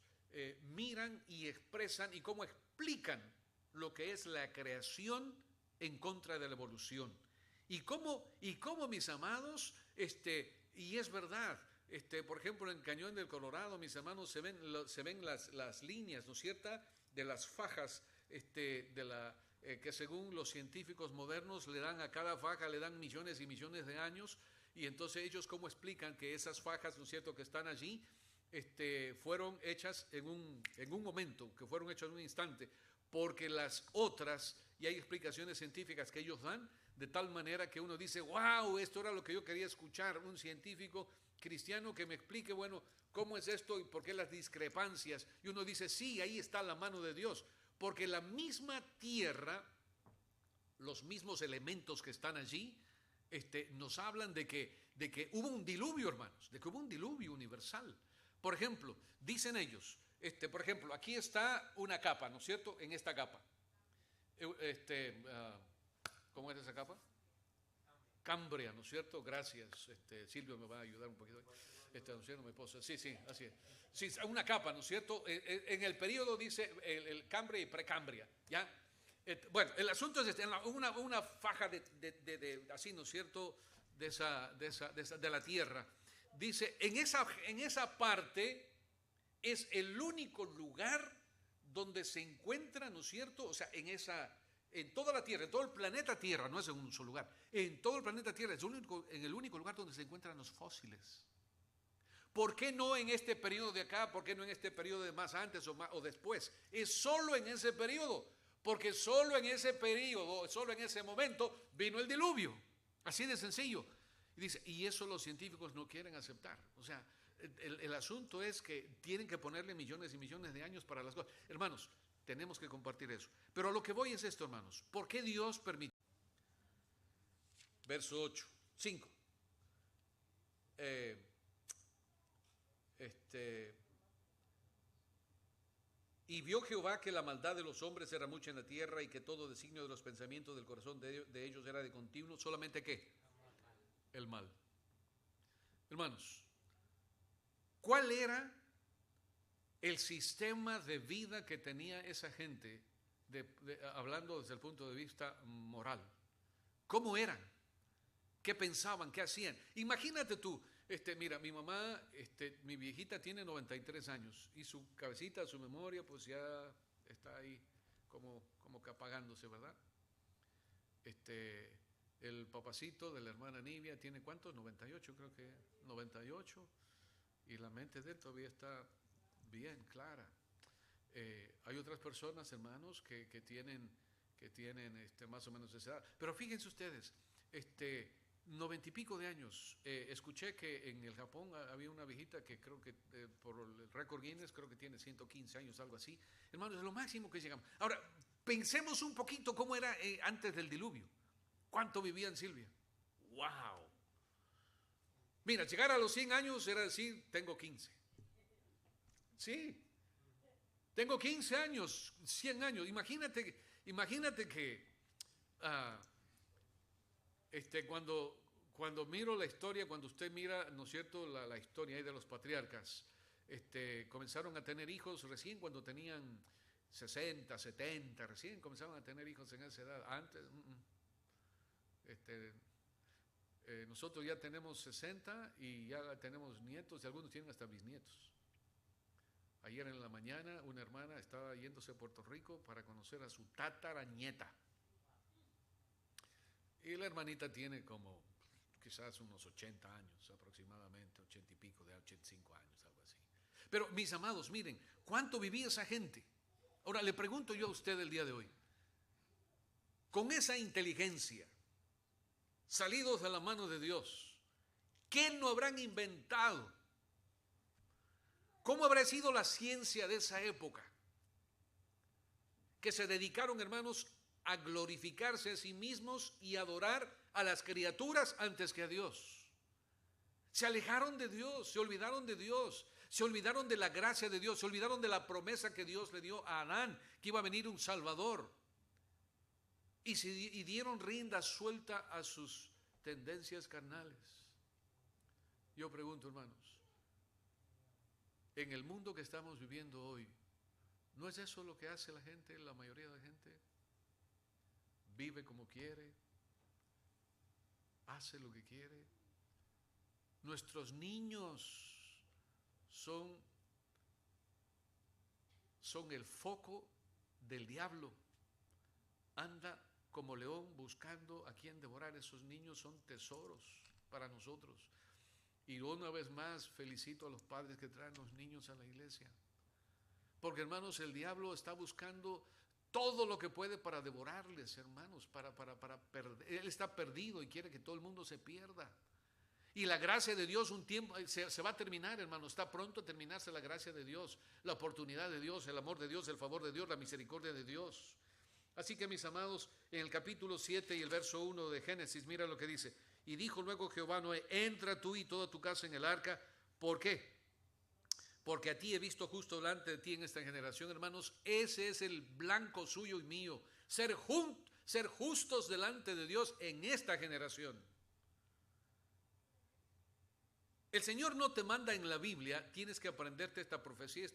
miran y expresan y cómo explican lo que es la creación en contra de la evolución. Y cómo, mis amados, y es verdad, por ejemplo, en Cañón del Colorado, mis hermanos, se ven las líneas, ¿no es cierto?, de las fajas, que según los científicos modernos le dan a cada faja, le dan millones y millones de años. Y entonces ellos cómo explican que esas fajas, ¿no es cierto?, que están allí, fueron hechas en un momento, que fueron hechas en un instante, porque las otras, y hay explicaciones científicas que ellos dan, de tal manera que uno dice, wow, esto era lo que yo quería escuchar, un científico cristiano que me explique, bueno, cómo es esto y por qué las discrepancias. Y uno dice, sí, ahí está la mano de Dios, porque la misma tierra, los mismos elementos que están allí, nos hablan de que hubo un diluvio, hermanos, de que hubo un diluvio universal. Por ejemplo, dicen ellos, por ejemplo, aquí está una capa, ¿no es cierto?, en esta capa. ¿Cómo es esa capa? Cambria, ¿no es cierto? Gracias, Silvio me va a ayudar un poquito. Mi esposa. Sí, así es. Sí, una capa, ¿no es cierto? En el periodo dice el Cambria y Precambria, ¿ya? Bueno, el asunto es una faja así, ¿no es cierto?, de la tierra. Dice, en esa parte es el único lugar donde se encuentra, ¿no es cierto? O sea, en toda la Tierra, en todo el planeta Tierra, no es en un solo lugar, en todo el planeta Tierra es en el único lugar donde se encuentran los fósiles. ¿Por qué no en este periodo de acá? ¿Por qué no en este periodo de más antes o después? Es solo en ese periodo, porque solo en ese periodo, solo en ese momento vino el diluvio. Así de sencillo. Y dice, y eso los científicos no quieren aceptar. O sea, el asunto es que tienen que ponerle millones y millones de años para las cosas. Hermanos, tenemos que compartir eso. Pero a lo que voy es esto, hermanos. ¿Por qué Dios permitió? Verso 5. Y vio Jehová que la maldad de los hombres era mucha en la tierra y que todo designio de los pensamientos del corazón de ellos era de continuo. ¿Solamente qué? El mal. Hermanos, ¿cuál era el sistema de vida que tenía esa gente, hablando desde el punto de vista moral? ¿Cómo eran? ¿Qué pensaban? ¿Qué hacían? Imagínate tú, mira, mi mamá, mi viejita tiene 93 años y su cabecita, su memoria, pues ya está ahí como que apagándose, ¿verdad? El papacito de la hermana Nivia tiene ¿cuántos? 98, creo que 98, y la mente de él todavía está bien clara. Hay otras personas, hermanos, que tienen más o menos esa edad. Pero fíjense ustedes, 90 y pico de años. Escuché que en el Japón había una viejita que creo que por el récord Guinness creo que tiene 115 años, algo así. Hermanos, es lo máximo que llegamos. Ahora, pensemos un poquito cómo era antes del diluvio. ¿Cuánto vivían, Silvia? ¡Wow! Mira, llegar a los 100 años era decir, tengo 15. Sí, tengo 15 años, 100 años. Imagínate que cuando miro la historia, cuando usted mira, ¿no es cierto?, la historia ahí de los patriarcas, comenzaron a tener hijos recién cuando tenían 60, 70, recién comenzaban a tener hijos en esa edad. Antes, nosotros ya tenemos 60 y ya tenemos nietos y algunos tienen hasta bisnietos. Ayer en la mañana una hermana estaba yéndose a Puerto Rico para conocer a su tataranieta. Y la hermanita tiene como quizás unos 80 años aproximadamente, 80 y pico, de 85 años, algo así. Pero mis amados, miren, ¿cuánto vivía esa gente? Ahora le pregunto yo a usted el día de hoy, con esa inteligencia, salidos de la mano de Dios, ¿qué no habrán inventado? ¿Cómo habrá sido la ciencia de esa época? Que se dedicaron, hermanos, a glorificarse a sí mismos y adorar a las criaturas antes que a Dios. Se alejaron de Dios, se olvidaron de Dios, se olvidaron de la gracia de Dios, se olvidaron de la promesa que Dios le dio a Adán, que iba a venir un Salvador. Y dieron rienda suelta a sus tendencias carnales. Yo pregunto, hermanos, en el mundo que estamos viviendo hoy, ¿no es eso lo que hace la gente, la mayoría de la gente? Vive como quiere, hace lo que quiere. Nuestros niños son el foco del diablo. Anda como león buscando a quien devorar. Esos niños son tesoros para nosotros. Y una vez más felicito a los padres que traen los niños a la iglesia. Porque, hermanos, el diablo está buscando todo lo que puede para devorarles, hermanos, para perder. Él está perdido y quiere que todo el mundo se pierda. Y la gracia de Dios un tiempo se va a terminar, hermanos. Está pronto a terminarse la gracia de Dios, la oportunidad de Dios, el amor de Dios, el favor de Dios, la misericordia de Dios. Así que, mis amados, en el capítulo 7 y el verso 1 de Génesis, mira lo que dice. Y dijo luego Jehová a Noé, entra tú y toda tu casa en el arca. ¿Por qué? Porque a ti he visto justo delante de ti en esta generación, hermanos. Ese es el blanco suyo y mío. Ser justos delante de Dios en esta generación. El Señor no te manda en la Biblia, tienes que aprenderte esta profecía,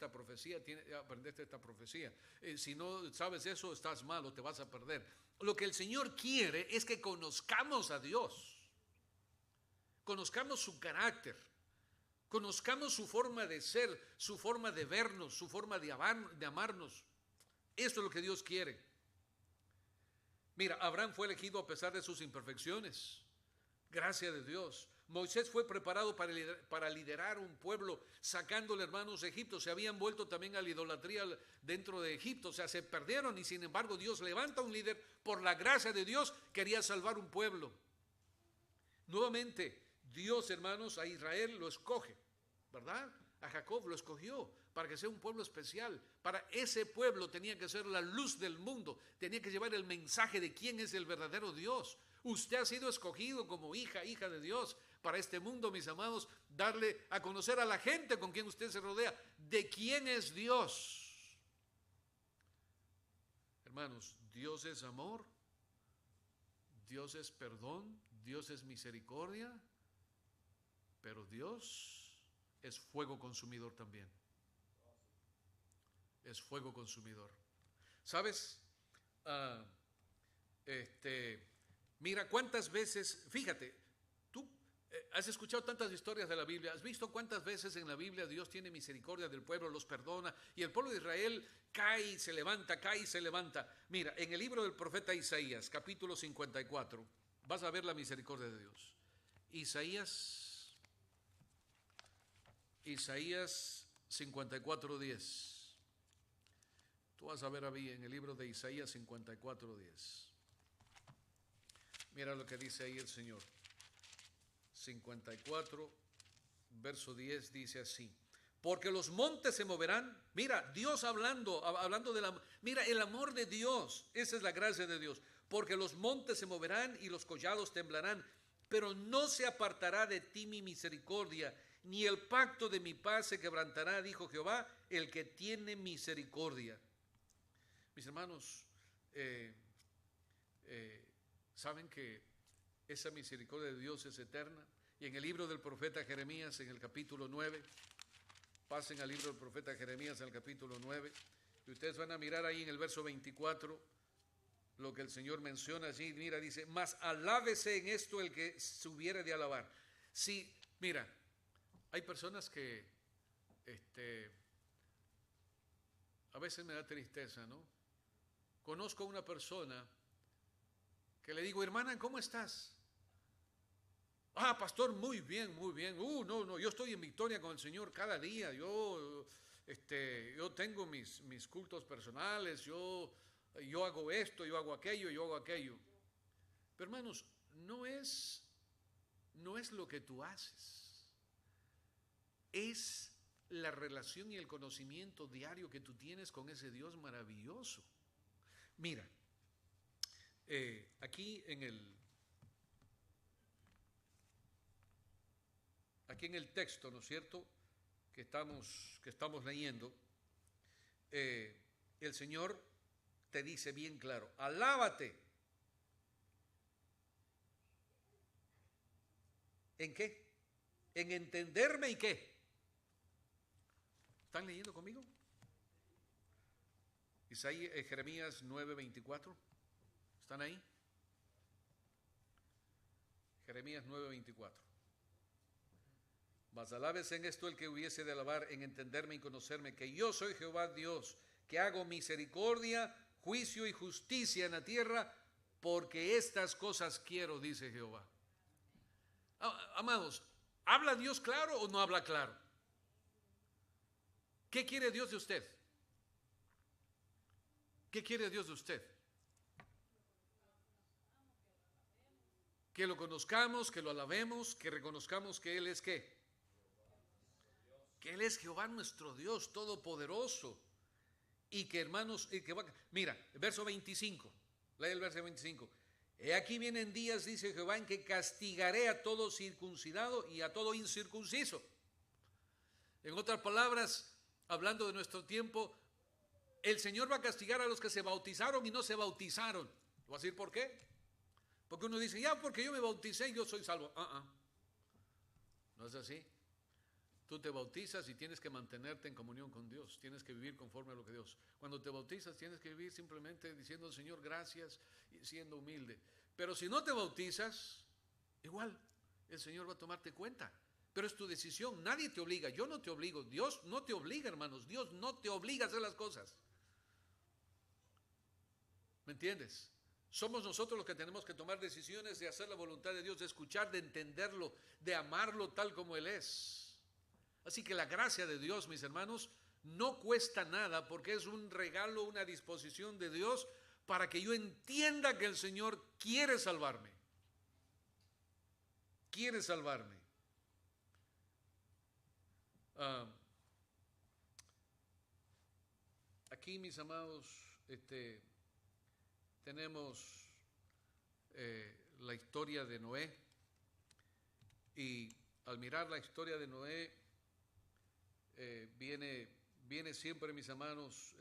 aprenderte esta profecía. Si no sabes eso, estás mal o te vas a perder. Lo que el Señor quiere es que conozcamos a Dios. Conozcamos su carácter. Conozcamos su forma de ser, su forma de vernos, su forma de amarnos. Esto es lo que Dios quiere. Mira, Abraham fue elegido a pesar de sus imperfecciones. Gracia de Dios. Moisés fue preparado para liderar un pueblo, sacándole, hermanos, de Egipto. Se habían vuelto también a la idolatría dentro de Egipto. O sea, se perdieron y sin embargo Dios levanta un líder. Por la gracia de Dios quería salvar un pueblo. Nuevamente, Dios, hermanos, a Israel lo escoge, ¿verdad? A Jacob lo escogió para que sea un pueblo especial. Para ese pueblo tenía que ser la luz del mundo. Tenía que llevar el mensaje de quién es el verdadero Dios. Usted ha sido escogido como hija de Dios para este mundo, mis amados, darle a conocer a la gente con quien usted se rodea de quién es Dios. Hermanos, Dios es amor, Dios es perdón, Dios es misericordia, pero Dios es fuego consumidor también. Es fuego consumidor. ¿Sabes? Ah, mira cuántas veces, fíjate, tú has escuchado tantas historias de la Biblia, has visto cuántas veces en la Biblia Dios tiene misericordia del pueblo, los perdona, y el pueblo de Israel cae y se levanta, cae y se levanta. Mira, en el libro del profeta Isaías, capítulo 54, vas a ver la misericordia de Dios. Isaías 54:10. Tú vas a ver ahí en el libro de Isaías 54:10. Mira lo que dice ahí el Señor. 54, verso 10 dice así: porque los montes se moverán. Mira, Dios hablando de mira, el amor de Dios, esa es la gracia de Dios. Porque los montes se moverán y los collados temblarán, pero no se apartará de ti mi misericordia, ni el pacto de mi paz se quebrantará, dijo Jehová, el que tiene misericordia. Mis hermanos, saben que esa misericordia de Dios es eterna. Y en el libro del profeta Jeremías, en el capítulo 9, pasen al libro del profeta Jeremías, en el capítulo 9, y ustedes van a mirar ahí en el verso 24, lo que el Señor menciona allí. Mira, dice, mas alábese en esto el que se hubiera de alabar. Sí, mira, hay personas que, a veces me da tristeza, ¿no? Conozco a una persona que le digo, hermana, ¿cómo estás? Ah, pastor, muy bien, muy bien. No, yo estoy en victoria con el Señor cada día. Yo tengo mis cultos personales, yo hago esto, yo hago aquello. Pero hermanos, no es lo que tú haces. Es la relación y el conocimiento diario que tú tienes con ese Dios maravilloso. Mira, aquí en el texto, ¿no es cierto?, que estamos leyendo, el Señor te dice bien claro, alábate. ¿En qué? En entenderme y qué. ¿Están leyendo conmigo? Jeremías 9:24. ¿Están ahí? Jeremías 9:24. Mas alabes en esto el que hubiese de alabar, en entenderme y conocerme, que yo soy Jehová Dios, que hago misericordia, juicio y justicia en la tierra, porque estas cosas quiero, dice Jehová. Amados, ¿habla Dios claro o no habla claro? ¿Qué quiere Dios de usted? ¿Qué quiere Dios de usted? Que lo conozcamos, que lo alabemos, que reconozcamos que Él es ¿qué? Que Él es Jehová nuestro Dios todopoderoso. Y que, hermanos, mira, el verso 25, lee el verso 25. He aquí vienen días, dice Jehová, en que castigaré a todo circuncidado y a todo incircunciso. En otras palabras, hablando de nuestro tiempo, el Señor va a castigar a los que se bautizaron y no se bautizaron. ¿Voy a decir por qué? Porque uno dice, ya porque yo me bauticé, yo soy salvo. No es así. Tú te bautizas y tienes que mantenerte en comunión con Dios. Tienes que vivir conforme a lo que Dios. Cuando te bautizas tienes que vivir simplemente diciendo al Señor gracias y siendo humilde. Pero si no te bautizas, igual el Señor va a tomarte cuenta. Pero es tu decisión. Nadie te obliga. Yo no te obligo. Dios no te obliga, hermanos. Dios no te obliga a hacer las cosas. ¿Me entiendes? Somos nosotros los que tenemos que tomar decisiones de hacer la voluntad de Dios, de escuchar, de entenderlo, de amarlo tal como Él es. Así que la gracia de Dios, mis hermanos, no cuesta nada porque es un regalo, una disposición de Dios para que yo entienda que el Señor quiere salvarme. Quiere salvarme. Aquí, mis amados, tenemos la historia de Noé, y al mirar la historia de Noé viene siempre, mis hermanos,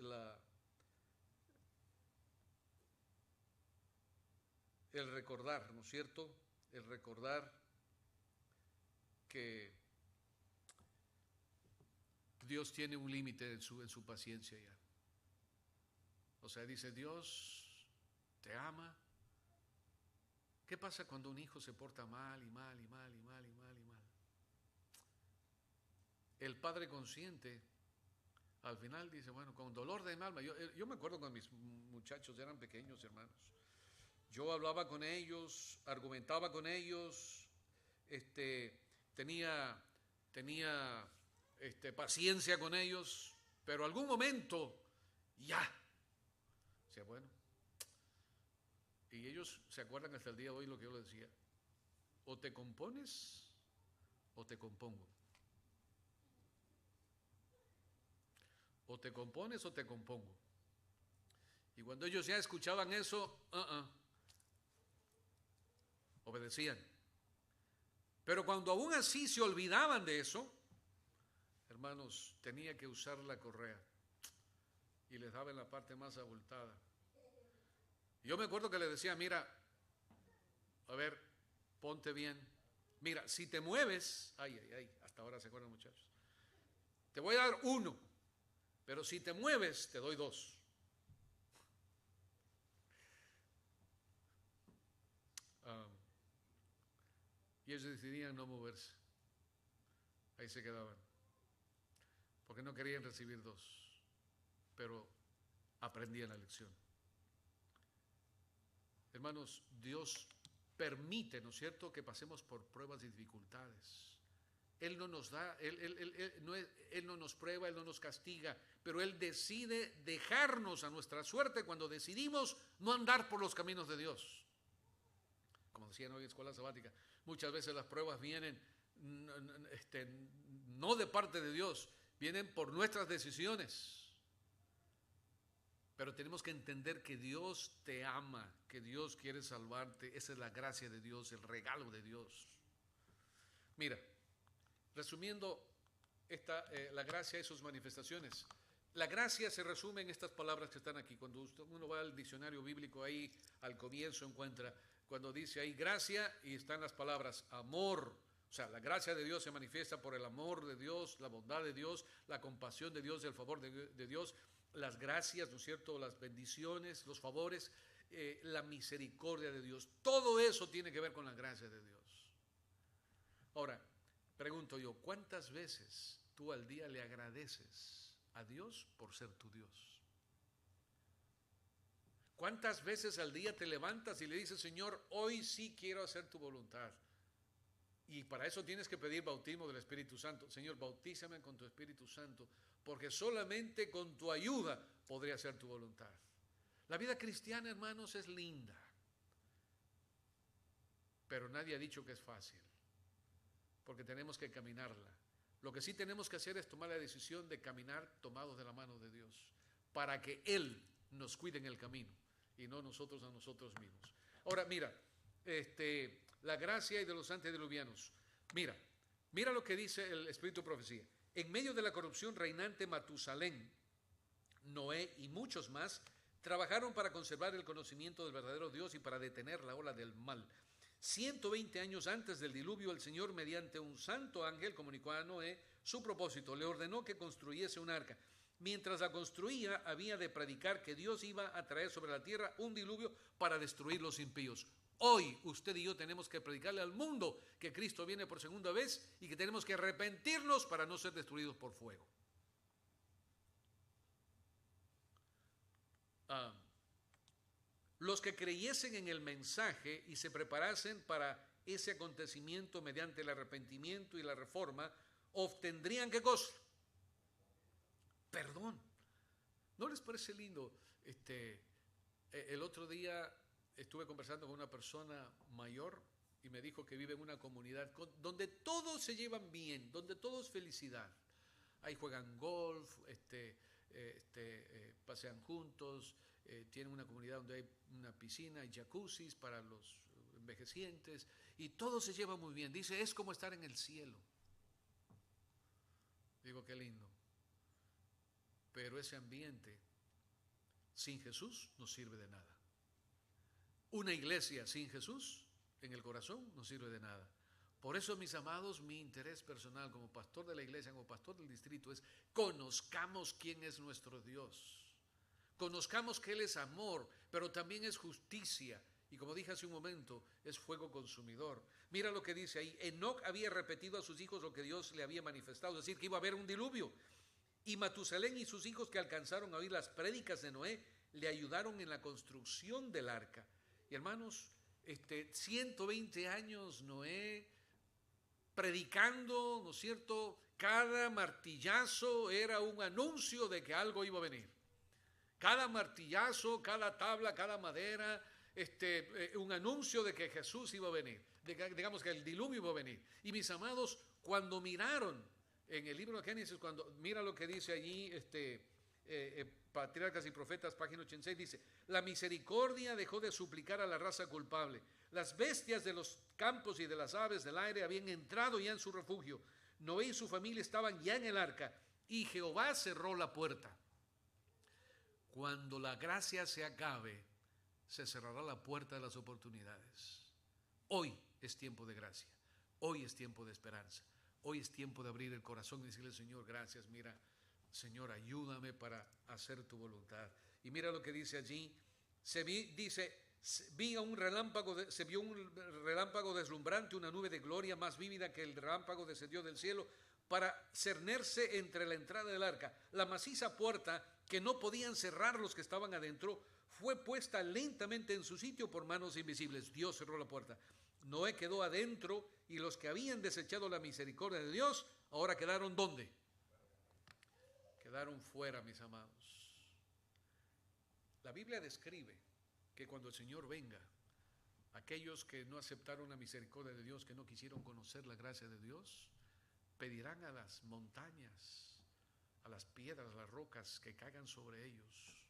el recordar, ¿no es cierto? El recordar que Dios tiene un límite en su paciencia ya. O sea, dice, Dios te ama. ¿Qué pasa cuando un hijo se porta mal y mal y mal y mal y mal y mal? El padre consciente al final dice, bueno, con dolor de alma. Yo me acuerdo cuando mis muchachos eran pequeños, hermanos. Yo hablaba con ellos, argumentaba con ellos, tenía paciencia con ellos, pero algún momento ya. O sea, bueno. Y ellos se acuerdan hasta el día de hoy lo que yo les decía. O te compones o te compongo. O te compones o te compongo. Y cuando ellos ya escuchaban eso, obedecían. Pero cuando aún así se olvidaban de eso, hermanos, tenía que usar la correa y les daba en la parte más abultada. Yo me acuerdo que les decía, mira, a ver, ponte bien. Mira, si te mueves, hasta ahora se acuerdan, muchachos. Te voy a dar 1, pero si te mueves, te doy 2. Y ellos decidían no moverse. Ahí se quedaban. Porque no querían recibir 2. Pero aprendían la lección. Hermanos, Dios permite, ¿no es cierto?, que pasemos por pruebas y dificultades. Él no nos da, Él no nos prueba, Él no nos castiga, pero Él decide dejarnos a nuestra suerte cuando decidimos no andar por los caminos de Dios. Como decían hoy en escuela sabática, muchas veces las pruebas vienen no de parte de Dios, vienen por nuestras decisiones. Pero tenemos que entender que Dios te ama, que Dios quiere salvarte. Esa es la gracia de Dios, el regalo de Dios. Mira, resumiendo la gracia y sus manifestaciones. La gracia se resume en estas palabras que están aquí. Cuando uno va al diccionario bíblico, ahí al comienzo encuentra, cuando dice ahí gracia, y están las palabras amor. O sea, la gracia de Dios se manifiesta por el amor de Dios, la bondad de Dios, la compasión de Dios, el favor de Dios, las gracias, ¿no es cierto?, las bendiciones, los favores, la misericordia de Dios. Todo eso tiene que ver con la gracia de Dios. Ahora, pregunto yo, ¿cuántas veces tú al día le agradeces a Dios por ser tu Dios? ¿Cuántas veces al día te levantas y le dices, Señor, hoy sí quiero hacer tu voluntad? Y para eso tienes que pedir bautismo del Espíritu Santo. Señor, bautízame con tu Espíritu Santo, porque solamente con tu ayuda podré hacer tu voluntad. La vida cristiana, hermanos, es linda, pero nadie ha dicho que es fácil, porque tenemos que caminarla. Lo que sí tenemos que hacer es tomar la decisión de caminar tomados de la mano de Dios, para que Él nos cuide en el camino y no nosotros a nosotros mismos. Ahora, mira, la gracia y de los antediluvianos. Mira lo que dice el Espíritu de Profecía. En medio de la corrupción reinante, Matusalén, Noé y muchos más trabajaron para conservar el conocimiento del verdadero Dios y para detener la ola del mal. 120 años antes del diluvio, el Señor, mediante un santo ángel, comunicó a Noé su propósito. Le ordenó que construyese un arca. Mientras la construía, había de predicar que Dios iba a traer sobre la tierra un diluvio para destruir los impíos. Hoy usted y yo tenemos que predicarle al mundo que Cristo viene por segunda vez y que tenemos que arrepentirnos para no ser destruidos por fuego. Los que creyesen en el mensaje y se preparasen para ese acontecimiento mediante el arrepentimiento y la reforma, obtendrían ¿qué cosa? Perdón. ¿No les parece lindo? El otro día estuve conversando con una persona mayor y me dijo que vive en una comunidad donde todos se llevan bien, donde todo es felicidad. Ahí juegan golf, pasean juntos, tienen una comunidad donde hay una piscina y jacuzzis para los envejecientes y todo se lleva muy bien. Dice, es como estar en el cielo. Digo, qué lindo. Pero ese ambiente sin Jesús no sirve de nada. Una iglesia sin Jesús en el corazón no sirve de nada. Por eso, mis amados, mi interés personal como pastor de la iglesia, como pastor del distrito, es conozcamos quién es nuestro Dios. Conozcamos que Él es amor, pero también es justicia. Y como dije hace un momento, es fuego consumidor. Mira lo que dice ahí. Enoc había repetido a sus hijos lo que Dios le había manifestado, es decir, que iba a haber un diluvio. Y Matusalén y sus hijos, que alcanzaron a oír las prédicas de Noé, le ayudaron en la construcción del arca. Y hermanos, 120 años Noé predicando, ¿no es cierto? Cada martillazo era un anuncio de que algo iba a venir. Cada martillazo, cada tabla, cada madera, un anuncio de que Jesús iba a venir, digamos que el diluvio iba a venir. Y mis amados, cuando miraron en el libro de Génesis, cuando mira lo que dice allí, Patriarcas y Profetas, página 86, dice: la misericordia dejó de suplicar a la raza culpable. Las bestias de los campos y de las aves del aire habían entrado ya en su refugio. Noé y su familia estaban ya en el arca y Jehová cerró la puerta. Cuando la gracia se acabe, se cerrará la puerta de las oportunidades. Hoy es tiempo de gracia. Hoy es tiempo de esperanza. Hoy es tiempo de abrir el corazón y decirle: Señor, gracias. Mira, Señor, ayúdame para hacer tu voluntad. Y mira lo que dice allí. Se vio un relámpago deslumbrante, una nube de gloria más vívida que el relámpago descendió del cielo para cernerse entre la entrada del arca. La maciza puerta que no podían cerrar los que estaban adentro fue puesta lentamente en su sitio por manos invisibles. Dios cerró la puerta. Noé quedó adentro y los que habían desechado la misericordia de Dios ahora quedaron ¿dónde? Quedaron fuera, mis amados. La Biblia describe que cuando el Señor venga, aquellos que no aceptaron la misericordia de Dios, que no quisieron conocer la gracia de Dios, pedirán a las montañas, a las piedras, las rocas que caigan sobre ellos.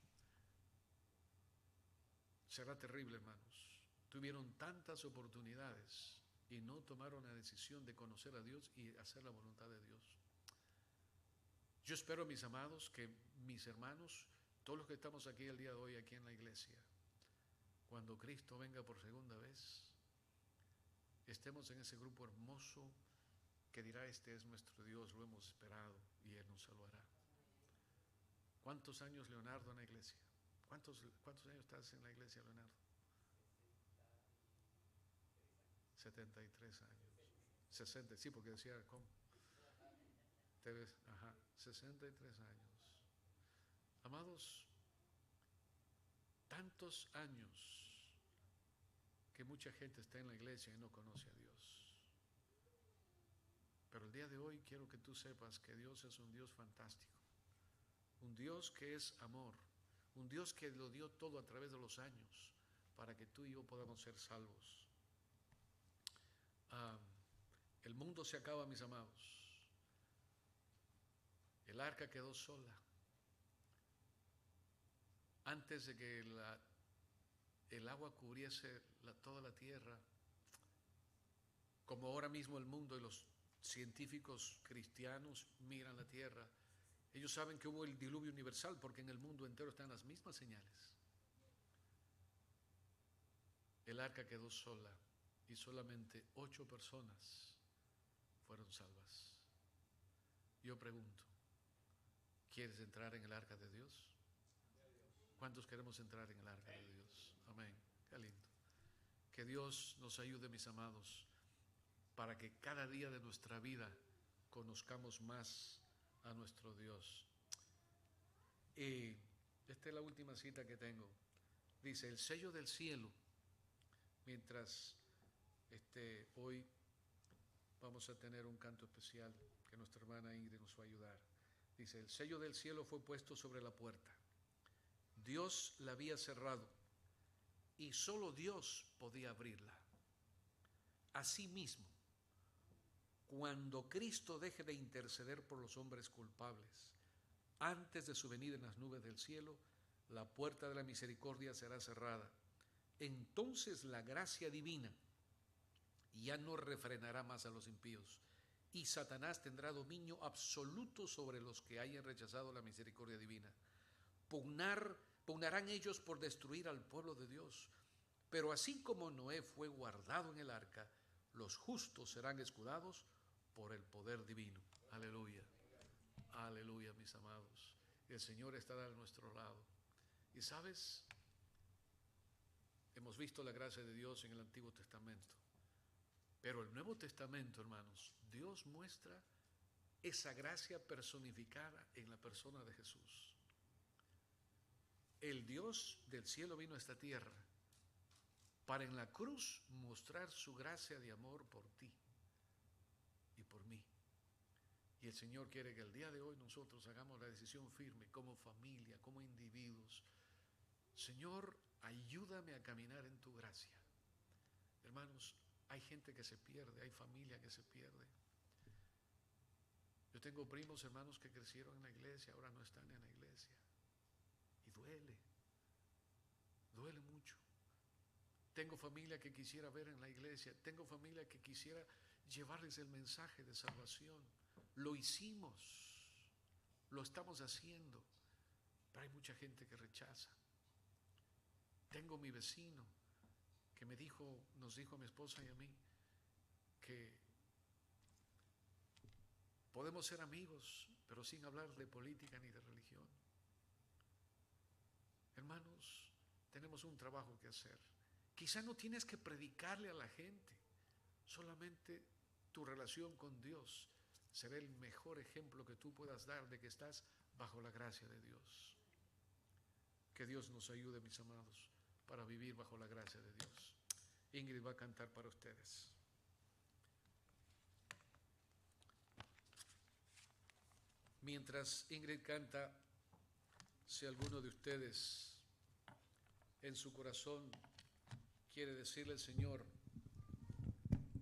Será terrible, hermanos. Tuvieron tantas oportunidades y no tomaron la decisión de conocer a Dios y hacer la voluntad de Dios. Yo espero, mis amados, que mis hermanos, todos los que estamos aquí el día de hoy, aquí en la iglesia, cuando Cristo venga por segunda vez, estemos en ese grupo hermoso que dirá: este es nuestro Dios, lo hemos esperado y Él nos salvará. ¿Cuántos años, Leonardo, en la iglesia? ¿Cuántos años estás en la iglesia, Leonardo? 73 años. 60, sí, porque decía, ¿cómo? ¿Te ves? Ajá, 63 años. Amados, tantos años que mucha gente está en la iglesia y no conoce a Dios. Pero el día de hoy quiero que tú sepas que Dios es un Dios fantástico, un Dios que es amor, un Dios que lo dio todo a través de los años para que tú y yo podamos ser salvos. El mundo se acaba, mis amados. El arca quedó sola. Antes de que el agua cubriese toda la tierra, como ahora mismo el mundo y los científicos cristianos miran la tierra, ellos saben que hubo el diluvio universal porque en el mundo entero están las mismas señales. El arca quedó sola y solamente 8 personas fueron salvas. Yo pregunto, ¿quieres entrar en el arca de Dios? ¿Cuántos queremos entrar en el arca de Dios? Amén. Qué lindo. Que Dios nos ayude, mis amados, para que cada día de nuestra vida conozcamos más a nuestro Dios. Y esta es la última cita que tengo. Dice: el sello del cielo. Mientras hoy vamos a tener un canto especial que nuestra hermana Ingrid nos va a ayudar. Dice: el sello del cielo fue puesto sobre la puerta. Dios la había cerrado y solo Dios podía abrirla. Asimismo, cuando Cristo deje de interceder por los hombres culpables, antes de su venida en las nubes del cielo, la puerta de la misericordia será cerrada. Entonces la gracia divina ya no refrenará más a los impíos, y Satanás tendrá dominio absoluto sobre los que hayan rechazado la misericordia divina. Pugnarán ellos por destruir al pueblo de Dios. Pero así como Noé fue guardado en el arca, los justos serán escudados por el poder divino. Aleluya. Aleluya, mis amados. El Señor estará a nuestro lado. Y sabes, hemos visto la gracia de Dios en el Antiguo Testamento. Pero el Nuevo Testamento, hermanos, Dios muestra esa gracia personificada en la persona de Jesús. El Dios del cielo vino a esta tierra para en la cruz mostrar su gracia de amor por ti y por mí. Y el Señor quiere que el día de hoy nosotros hagamos la decisión firme como familia, como individuos. Señor, ayúdame a caminar en tu gracia. Hermanos, hay gente que se pierde, hay familia que se pierde. Yo tengo primos, hermanos, que crecieron en la iglesia, ahora no están en la iglesia. Y duele mucho. Tengo familia que quisiera ver en la iglesia, tengo familia que quisiera llevarles el mensaje de salvación. Lo hicimos, lo estamos haciendo, pero hay mucha gente que rechaza. Tengo mi vecino que nos dijo a mi esposa y a mí que podemos ser amigos, pero sin hablar de política ni de religión. Hermanos, tenemos un trabajo que hacer. Quizá no tienes que predicarle a la gente, solamente tu relación con Dios será el mejor ejemplo que tú puedas dar de que estás bajo la gracia de Dios. Que Dios nos ayude, mis amados, para vivir bajo la gracia de Dios. Ingrid va a cantar para ustedes. Mientras Ingrid canta, si alguno de ustedes en su corazón quiere decirle al Señor,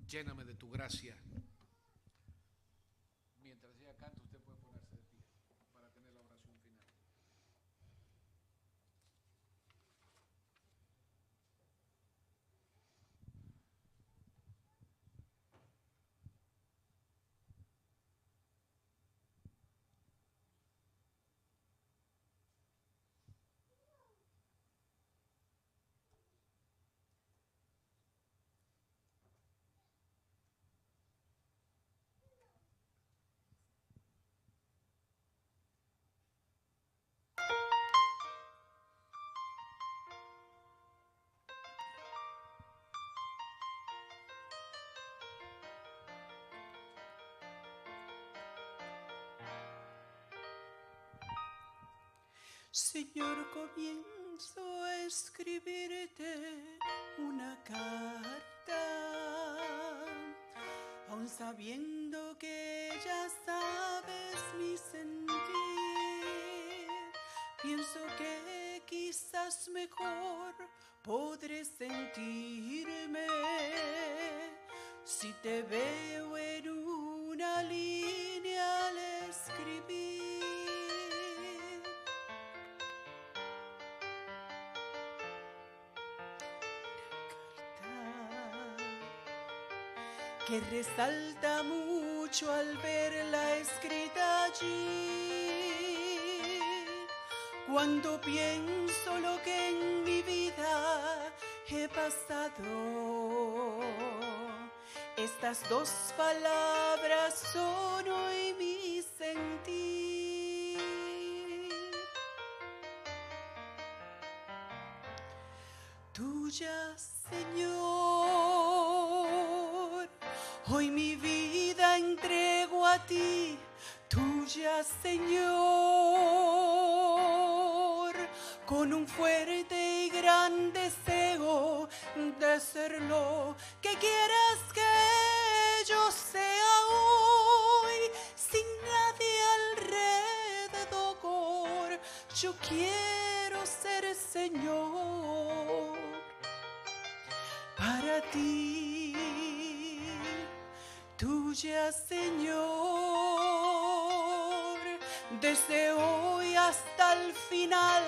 lléname de tu gracia. Mientras ella canta, usted puede ponerse de pie para tener la oración final. Señor, comienzo a escribirte una carta, aun sabiendo que ya sabes mi sentir. Pienso que quizás mejor podré sentirme si te veo en una línea al escribir. Que resalta mucho al verla escrita allí. Cuando pienso lo que en mi vida he pasado, estas dos palabras son hoy mi sentir. Tuya, Señor, hoy mi vida entrego a ti, tuya, Señor, con un fuerte y gran deseo de ser lo que quieras que yo sea hoy, sin nadie alrededor. Yo quiero ser, Señor, para ti. Tuya, Señor, desde hoy hasta el final.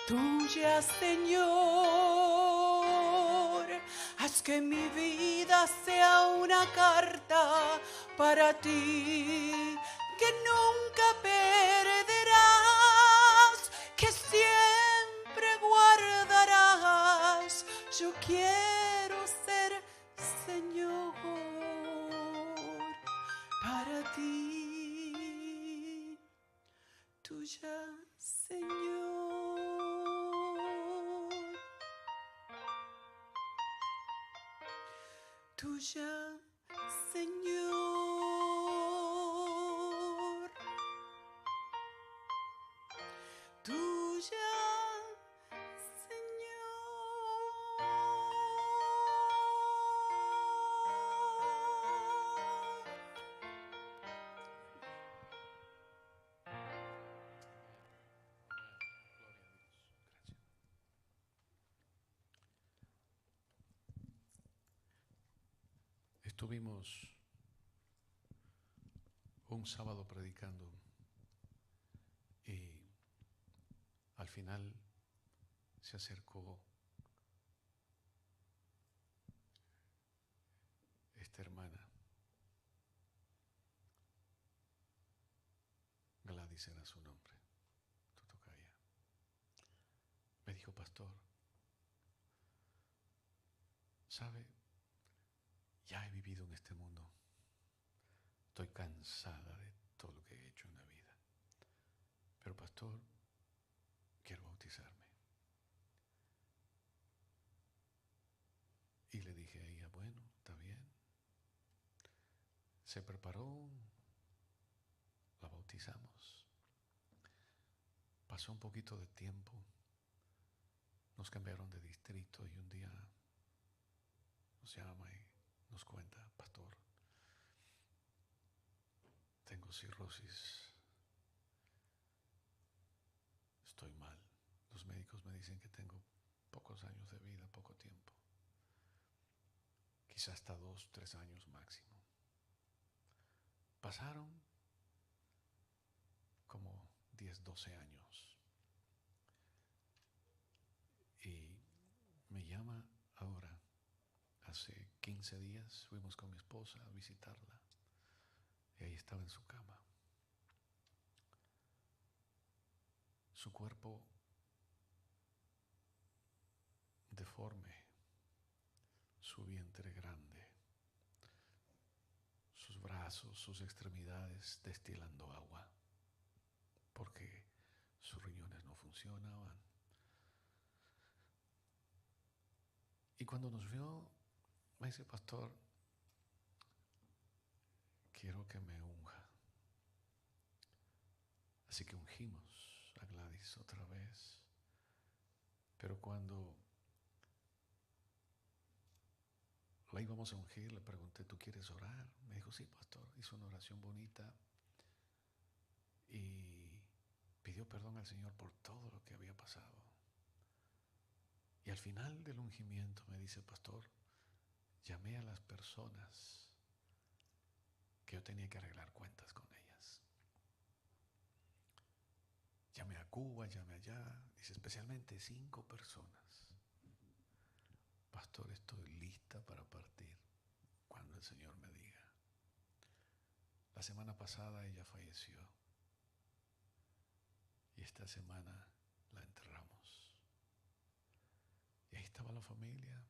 Tuya, Señor, haz que mi vida sea una carta para ti, que nunca perderás, que siempre guardarás. Yo tuya, Señor. Tuya, Señor. Tuya, Estuvimos un sábado predicando y al final se acercó esta hermana, Gladys era su nombre, tu tocaya. Me dijo, pastor, ¿sabe? Ya he vivido en este mundo. Estoy cansada de todo lo que he hecho en la vida. Pero pastor, quiero bautizarme. Y le dije a ella, bueno, está bien. Se preparó, la bautizamos. Pasó un poquito de tiempo. Nos cambiaron de distrito y un día nos llama y nos cuenta, pastor, tengo cirrosis, estoy mal. Los médicos me dicen que tengo pocos años de vida, poco tiempo. Quizás hasta 2, 3 años máximo. Pasaron como 10, 12 años. Y me llama ahora. Hace 15 días fuimos con mi esposa a visitarla y ahí estaba en su cama. Su cuerpo deforme, su vientre grande, sus brazos, sus extremidades destilando agua, porque sus riñones no funcionaban. Y cuando nos vio, me dice, pastor, quiero que me unja. Así que ungimos a Gladys otra vez. Pero cuando la íbamos a ungir, le pregunté, ¿tú quieres orar? Me dijo, sí, pastor. Hizo una oración bonita y pidió perdón al Señor por todo lo que había pasado. Y al final del ungimiento me dice, pastor, llamé a las personas que yo tenía que arreglar cuentas con ellas. Llamé a Cuba, llamé allá, dice, especialmente 5 personas. Pastor, estoy lista para partir cuando el Señor me diga. La semana pasada ella falleció y esta semana la enterramos. Y ahí estaba la familia,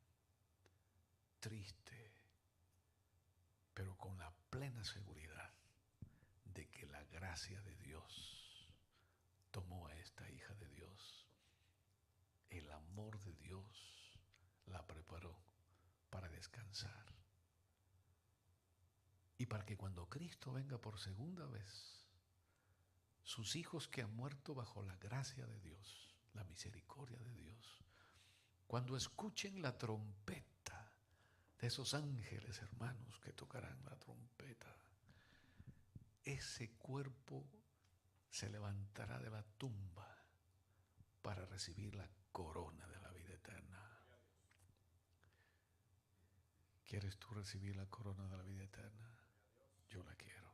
triste, pero con la plena seguridad de que la gracia de Dios tomó a esta hija de Dios. El amor de Dios la preparó para descansar. Y para que cuando Cristo venga por segunda vez, sus hijos que han muerto bajo la gracia de Dios, la misericordia de Dios, cuando escuchen la trompeta de esos ángeles hermanos que tocarán la trompeta, ese cuerpo se levantará de la tumba para recibir la corona de la vida eterna. ¿Quieres tú recibir la corona de la vida eterna? Yo la quiero.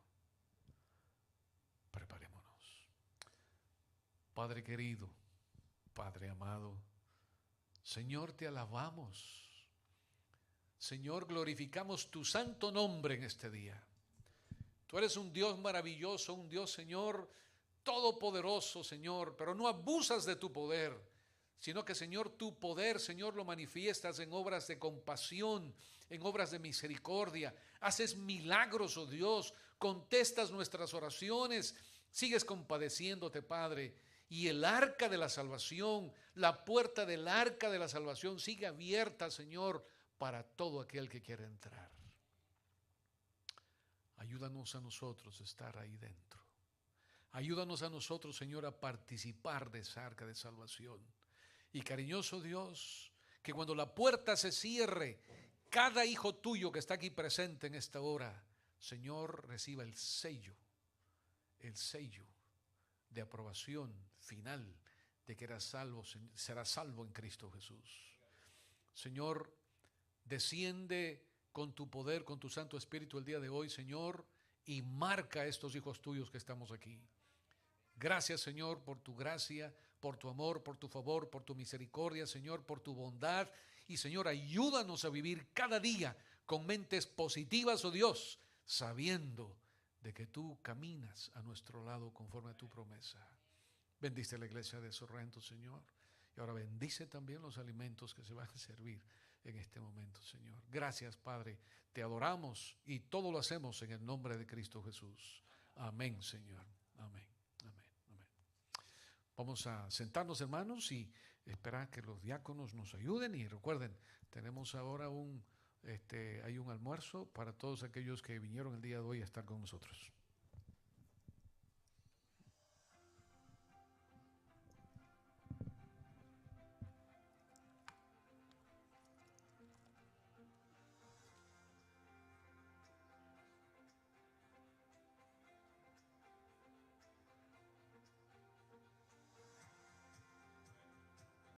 Preparémonos. Padre querido, Padre amado, Señor, te alabamos. Señor, glorificamos tu santo nombre en este día. Tú eres un Dios maravilloso, un Dios, Señor, todopoderoso, Señor, pero no abusas de tu poder, sino que, Señor, tu poder, Señor, lo manifiestas en obras de compasión, en obras de misericordia. Haces milagros, oh Dios, contestas nuestras oraciones Sigues compadeciéndote, Padre, y el arca de la salvación, la puerta del arca de la salvación sigue abierta, Señor, para todo aquel que quiera entrar. Ayúdanos a nosotros a estar ahí dentro. Ayúdanos a nosotros, Señor, a participar de esa arca de salvación. Y cariñoso Dios, que cuando la puerta se cierre, cada hijo tuyo que está aquí presente en esta hora, Señor, reciba el sello de aprobación final de que será salvo en Cristo Jesús. Señor, desciende con tu poder, con tu Santo Espíritu el día de hoy, Señor, y marca a estos hijos tuyos que estamos aquí. Gracias, Señor, por tu gracia, por tu amor, por tu favor, por tu misericordia, Señor, por tu bondad. Y, Señor, ayúdanos a vivir cada día con mentes positivas, oh Dios, sabiendo de que tú caminas a nuestro lado conforme a tu promesa. Bendice la iglesia de Sorrento, Señor. Y ahora bendice también los alimentos que se van a servir en este momento, Señor. Gracias, Padre. Te adoramos y todo lo hacemos en el nombre de Cristo Jesús. Amén, Señor. Amén. Amén. Amén. Vamos a sentarnos, hermanos, y esperar que los diáconos nos ayuden. Y recuerden, tenemos ahora hay un almuerzo para todos aquellos que vinieron el día de hoy a estar con nosotros.